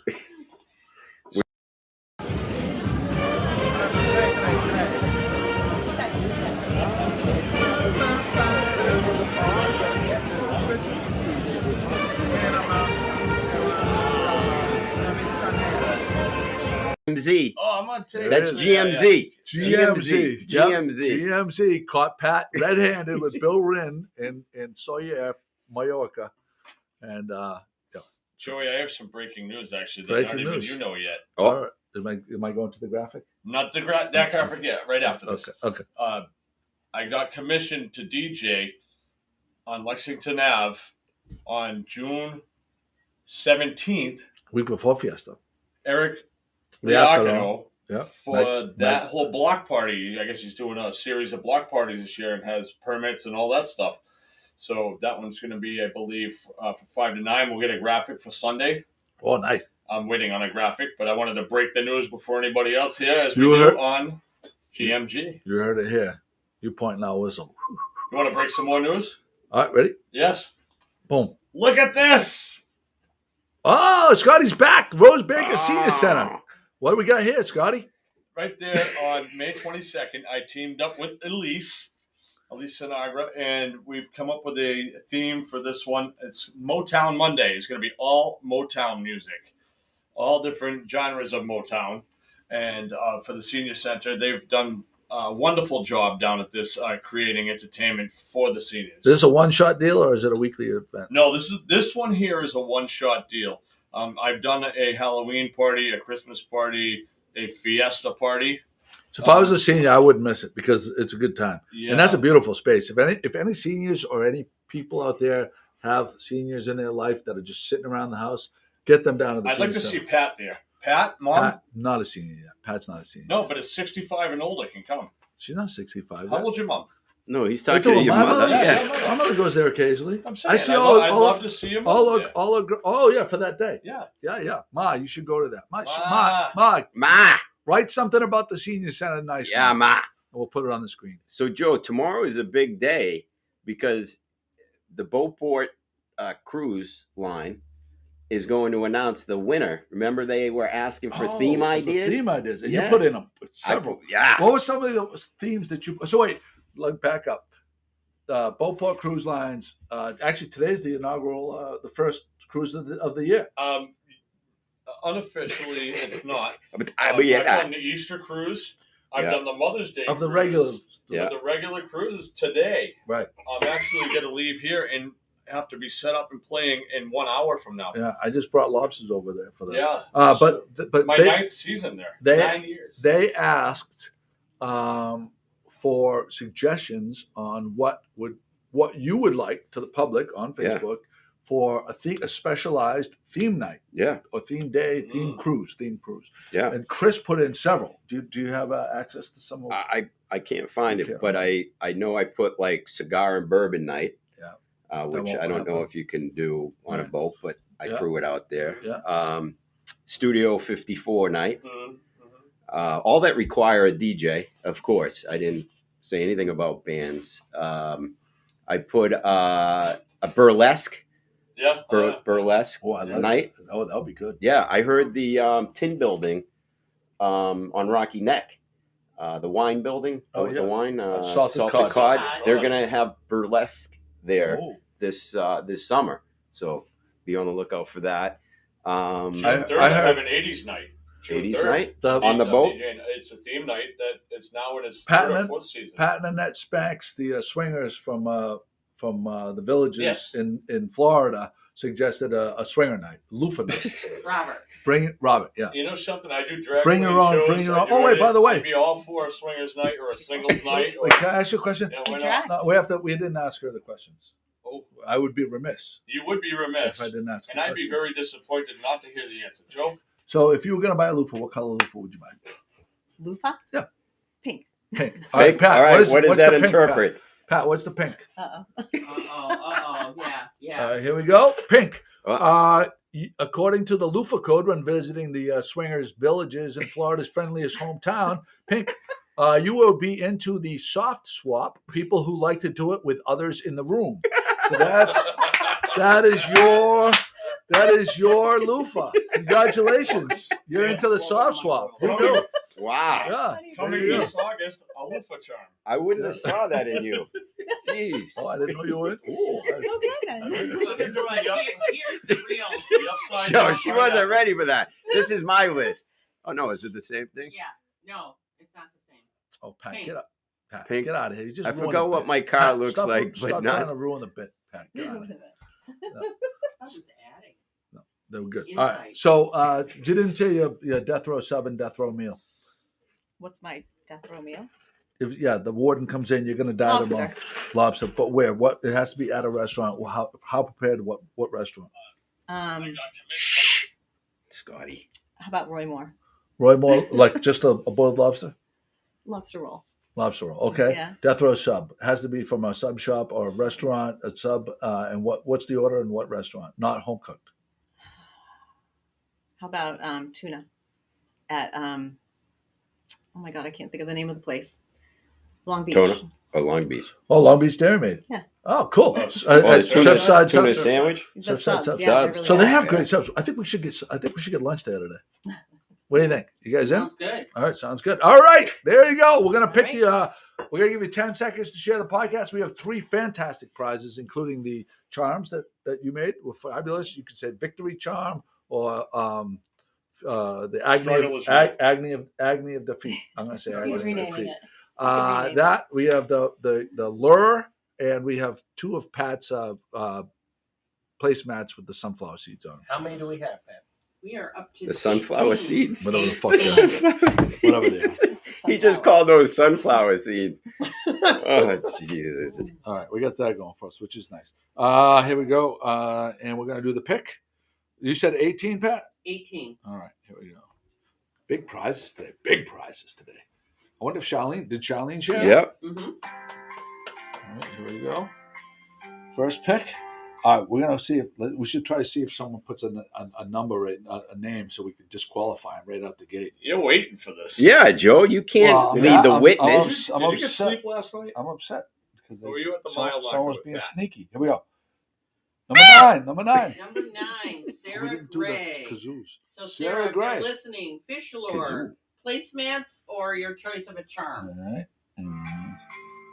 GMZ. Oh, I'm on tape. That's Yeah, GMZ. GMZ. GMZ. GMZ caught Pat red-handed with Bill Wren and Sawyer Mallorca, and Joey, I have some breaking news actually that Breaking not news. even you know yet. all right. Am I going to the graphic? Not that graphic yet. Right after this. Okay. I got commissioned to DJ on Lexington Ave on June 17th. Week before Fiesta. Eric Liacano. Liacano, Yeah. for that whole block party. I guess he's doing a series of block parties this year and has permits and all that stuff. So that one's going to be, I believe, for 5 to 9. We'll get a graphic for Sunday. Oh, nice. I'm waiting on a graphic, but I wanted to break the news before anybody else here, as You we heard- do on GMG. You heard it here. You point now whistle. You want to break some more news? All right, ready? Yes. Boom. Look at this. Oh, Scotty's back. Rose Baker Senior Center. What do we got here, Scotty? Right there on May 22nd, I teamed up with Elise Sinagra, and we've come up with a theme for this one. It's Motown Monday. It's going to be all Motown music, all different genres of Motown. And for the Senior Center, they've done a wonderful job down at this, creating entertainment for the seniors. Is this a one-shot deal or is it a weekly event? No, this one here is a one-shot deal. I've done a Halloween party, a Christmas party, a Fiesta party. So if I was a senior, I wouldn't miss it because it's a good time. Yeah. And that's a beautiful space. If any seniors or any people out there have seniors in their life that are just sitting around the house, get them down to the I'd like senior to see center. Pat there. Pat, Mom? Pat, not a senior yet. Pat's not a senior. No, but it's 65 and older can come. She's not 65. How old's your mom? No, he's Are you talking to talking your about mother. my Yeah. My mother goes there occasionally. I'm saying, I see I'd love to see your mom there. oh yeah, for that day. Yeah. Yeah. Ma, you should go to that. Ma. Ma. Write something about the senior center nice. Yeah, Ma. ma. We'll put it on the screen. So, Joe, tomorrow is a big day because the Beauport cruise line is going to announce the winner. Remember, they were asking for theme ideas? Theme ideas. And Yeah. you put in several. Yeah. What were some of the themes that you... So wait, back up. Beauport Cruise Lines. Actually, today's the inaugural, the first cruise of the year. Unofficially, it's not. But I've yeah, done the Easter cruise. I've Yeah. done the Mother's Day Of the cruise. regular... Yeah. But the regular cruise is today. Right. I'm actually going to leave here and have to be set up and playing in 1 hour from now. Yeah, I just brought lobsters over there for that. Yeah. But my they, 9th season there. they- 9 years. they asked for suggestions on what you would like to the public on Yeah. Facebook for a specialized theme night Yeah. or theme day, theme cruise. Yeah. And Chris put in several. Do you have access to some of them? I can't find Okay. it, but I know I put like cigar and bourbon night, which won't I don't know happen. if you can do on a Right. boat, but I Yeah. threw it out there. Yeah. Studio 54 night. Mhm. All that require a DJ, of course. I didn't say anything about bands. I put a burlesque Yeah. burlesque Oh, I like night. that. Oh, that would be good. Yeah, I heard the Tin Building on Rocky Neck, the wine building. Oh, the yeah. wine Salted cod. cod. Cod. They're gonna have burlesque there Oh. this summer, so be on the lookout for that. June I 3rd, heard- I have an 80s night. June 80s 3rd. night On the boat? DJing. It's a theme night that it's now in its Pat 3rd or and- 4th season. Pat and Annette Spanks, the swingers from the villages Yes. in Florida, suggested a swinger night, loofah night. Robert. Bring Robert, yeah. You know something? I do drag Bring queen her on, shows. bring her I on. do Oh, wait, it. by the way. I'd be all for a swingers night or a singles night. Or, Wait, can I ask you a question? yeah, why Drag. not? No, we didn't ask her the questions. Oh, I would be remiss you would be remiss. if I didn't ask. And the I'd be questions. very disappointed not to hear the answer. Joe? So, if you were going to buy a loofah, what color loofah would you buy? Loofah? Yeah. Pink. Pink. Pink? All right, what does what's that the pink, interpret? Pat, what's the pink? Uh-oh. Yeah. Here we go. Pink. Oh. According to the loofah code, when visiting the swingers villages in Florida's friendliest hometown, pink, you will be into the soft swap, people who like to do it with others in the room. So that is your loofah. Congratulations. You're into the soft swap. Who knew? Wow, Yeah. Coming Yeah. this August, a loofah charm. I wouldn't have saw that in you. Jeez. Oh, I didn't know you were. Ooh, Okay then. Here's the real. The upside No, down she pineapple. wasn't ready for that. This is my list. Oh no, is it the same thing? Yeah. No, it's not the same. Oh, Pat, Pink. get up. Pat, Pink. get out of here. You just I ruined forgot the what bit. my car Pat, looks stop, like, but stop not. trying to ruin the bit, Pat. Get out of here. I was adding. They were good. Insight. All right. So you didn't say your death row sub and death row meal. What's my death row meal? If the warden comes in, you're gonna die Lobster. tomorrow. Lobster. But where? What? It has to be at a restaurant. How prepared? What restaurant? Scotty. How about Roy Moore? Roy Moore, like just a boiled lobster? Lobster roll. Lobster roll. Okay. Yeah. Death row sub. It has to be from a sub shop or a restaurant, a sub, and what's the order and what restaurant? Not home cooked. How about tuna at oh my god, I can't think of the name of the place. Long Beach. Tuna? Oh, Long Beach. Oh, Long Beach Dairy Maid. Yeah. Oh, cool. Oh, Chefside tuna subs. sandwich? The Chefside subs, subs. yeah, they're really So they good. have great subs. I think we should get lunch there today. What do you think? You guys in? Sounds good. All right, sounds good. All right, there you go. We're gonna pick All we're gonna give you 10 seconds to share the podcast. We have 3 fantastic prizes, including the charms that you made were fabulous. You can say victory charm or the agony of defeat. I'm gonna say agony He's of renaming defeat. it. rename it. That we have the lure, and we have 2 of Pat's placemats with the sunflower seeds on them. How many do we have, Pat? We are up to The sunflower 18. seeds. Whatever the fuck. The sunflower seeds. Whatever they are. He just called those sunflower seeds. Oh, Jesus. All right, we got that going for us, which is nice. Here we go, and we're gonna do the pick. You said 18, Pat? 18. All right, here we go. Big prizes today. Big prizes today. I wonder if Charlene share? Yep. Mm-hmm. All right, here we go. First pick. All right, we're gonna see if we should try to see if someone puts a number in a name so we can disqualify him right out the gate. You're waiting for this. Yeah, Joe, you can't lead the witness. I'm Did you get upset. sleep last night? I'm upset because Or were you at the mile marker someone was with being Pat? sneaky. Here we go. Number 9. Number 9, We Sarah didn't do Gray. the kazoos. So Sarah Sarah, if Gray. you're listening, fish lure, Kazoo. placemats, or your choice of a charm. All right. And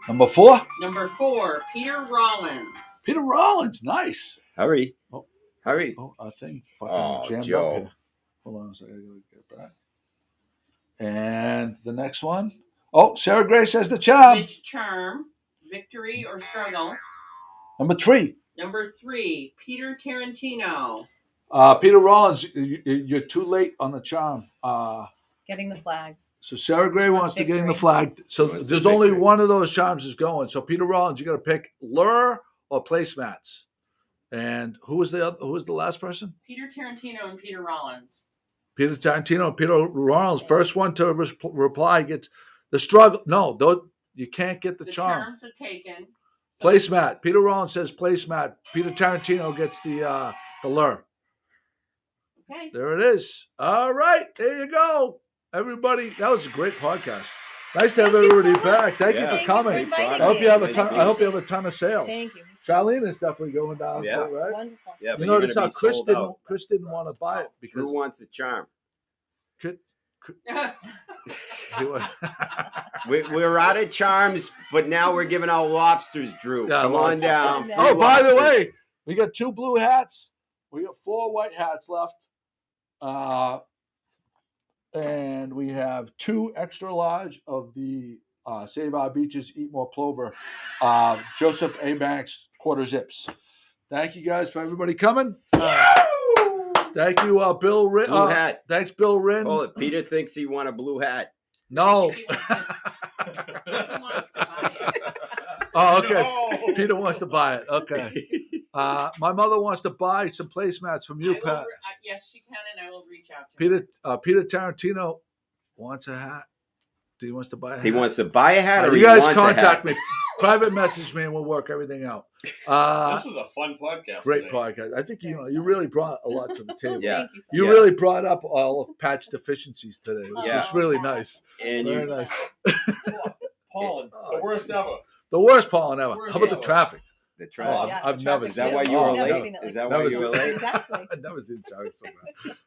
number 4. Number 4, Peter Rollins. Peter Rollins. Nice. Hurry. Oh. Hurry. Oh, I think fucking Oh, jammed Joe. up here. Hold on a second. I gotta get back. And the next one. Oh, Sarah Gray says the charm. Which charm? Victory or struggle? Number 3. Number 3, Peter Tarantino. Peter Rollins, you're too late on the charm. Getting the flag. So Sarah Gray wants to get in the victory. flag. So Wants the there's only victory. one of those charms is going. So Peter Rollins, you got to pick lure or placemats. And who was the last person? Peter Tarantino and Peter Rollins. Peter Tarantino and Peter Rollins. First one to reply gets the struggle. No, you can't get the charm. Charms are taken. Placemat. Peter Rollins says placemat. Peter Tarantino gets the lure. Okay. There it is. All right, there you go, everybody. That was a great podcast. Nice to have Thank you so everybody much. back. Thank you Yeah. for Thank you coming. for inviting I hope you have a me. ton. I hope you have a ton of sales. Thank you. Charlene is definitely going down. Yeah. Too, right? Wonderful. Yeah, but You you're notice gonna how be Chris sold didn't out. Chris didn't want to buy it because Drew wants the charm. he was, We're out of charms, but now we're giving out lobsters, Drew. Yeah, Come on lobsters. down. Oh, Free oh, by the lobsters. way, we got 2 blue hats. We got 4 white hats left. And we have 2 extra large of the Save Our Beaches, Eat More Plover, Joseph A. Banks quarter zips. Thank you guys for everybody coming. Thank you, Bill Wrin. Blue hat. Thanks, Bill Wrin. Hold it. Peter thinks he won a blue hat. No. He wants to buy it. Oh, okay. No. Peter wants to buy it. Okay. My mother wants to buy some placemats from you, I will Pat. yes, she can, and I will reach out to her. Peter Tarantino wants a hat. He wants to buy a hat. He wants to buy a hat, or You he guys wants contact a hat? me. Private message me, and we'll work everything out. This was a fun podcast. Great today. podcast. I think you really brought a lot to the table. Yeah. Thank you so You much. really brought up all of Pat's deficiencies today, which Yeah. was really nice. And Very you, nice. Paul, Oh, the worst jeez. ever. The worst pollen ever. Worst How about the ever. traffic? the Oh, traffic. Yeah, I've the never traffic Is that seen why it. you were Never late? seen it Is like that that. why you Never were seen it. late? Exactly. I've never seen traffic so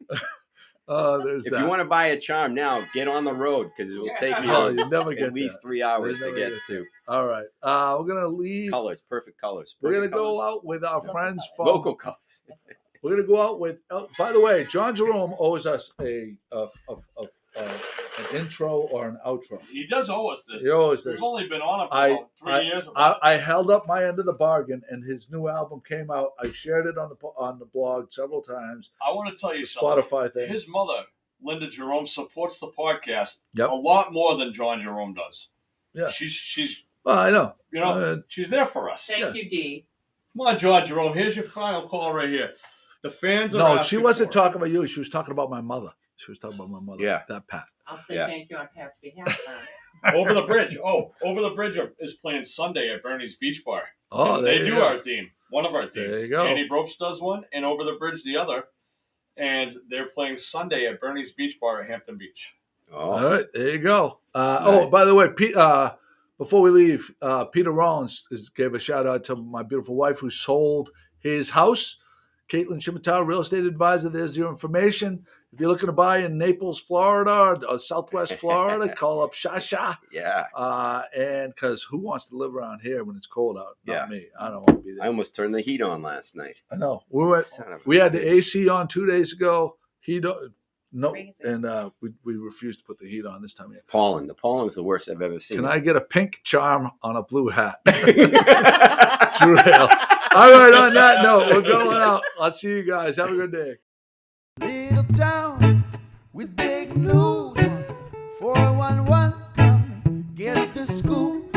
bad. There's If that. you want to buy a charm now, get on the road because it will take you Oh, you never get at least that. 3 hours There's to never get to. All right. We're gonna leave. Colors, perfect colors. We're gonna perfect go colors. out with our Local friends colors. from. Local colors. We're gonna go out with. Oh, by the way, John Jerome owes us a an intro or an outro. He does owe us this. He owes We've this. only been on it for about 3 years. I held up my end of the bargain, and his new album came out. I shared it on the blog several times. I want to tell you something. Spotify thing. His mother, Linda Jerome, supports the podcast Yep. a lot more than John Jerome does. Yeah. She's Well, I know. she's there for us. Thank you, Dee. Come on, John Jerome. Here's your final call right here. The fans are No, she asking wasn't for it. talking about you. She was talking about my mother. She was talking about my mother. Yeah. That Pat. I'll say Yeah. thank you on Pat's behalf. Then. Over the Bridge. Oh, Over the Bridge is playing Sunday at Bernie's Beach Bar. Oh, And there they you do go. our theme. One of our teams. There you go. Andy Bropes does one, and Over the Bridge the other. And they're playing Sunday at Bernie's Beach Bar at Hampton Beach. All right, there you go. Oh, by the way, before we leave, Peter Rollins gave a shout out to my beautiful wife who sold his house. Caitlin Chimataro, real estate advisor. There's your information. If you're looking to buy in Naples, Florida, or Southwest Florida, call up Shasha. Yeah. And because who wants to live around here when it's cold out? Not Yeah. me. I don't want to be there. I almost turned the heat on last night. I know. Son of a We had the bitch. AC on 2 days ago. No, Crazy. and we refused to put the heat on this time. Pollen. The pollen is the worst I've ever seen. Can I get a pink charm on a blue hat? True hell. All right, on that note, we're going out. I'll see you guys. Have a good day. Little town with big news. 411, come get the scoop.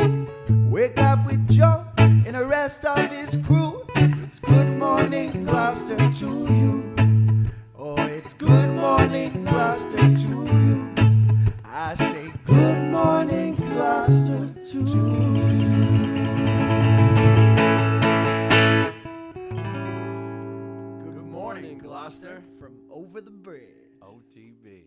Wake up with Joe and the rest of his crew. It's good morning, Gloucester, to you. Oh, it's good morning, Gloucester, to you. I say good morning, Gloucester, to you. Good morning, Gloucester, from over the bridge. OTB.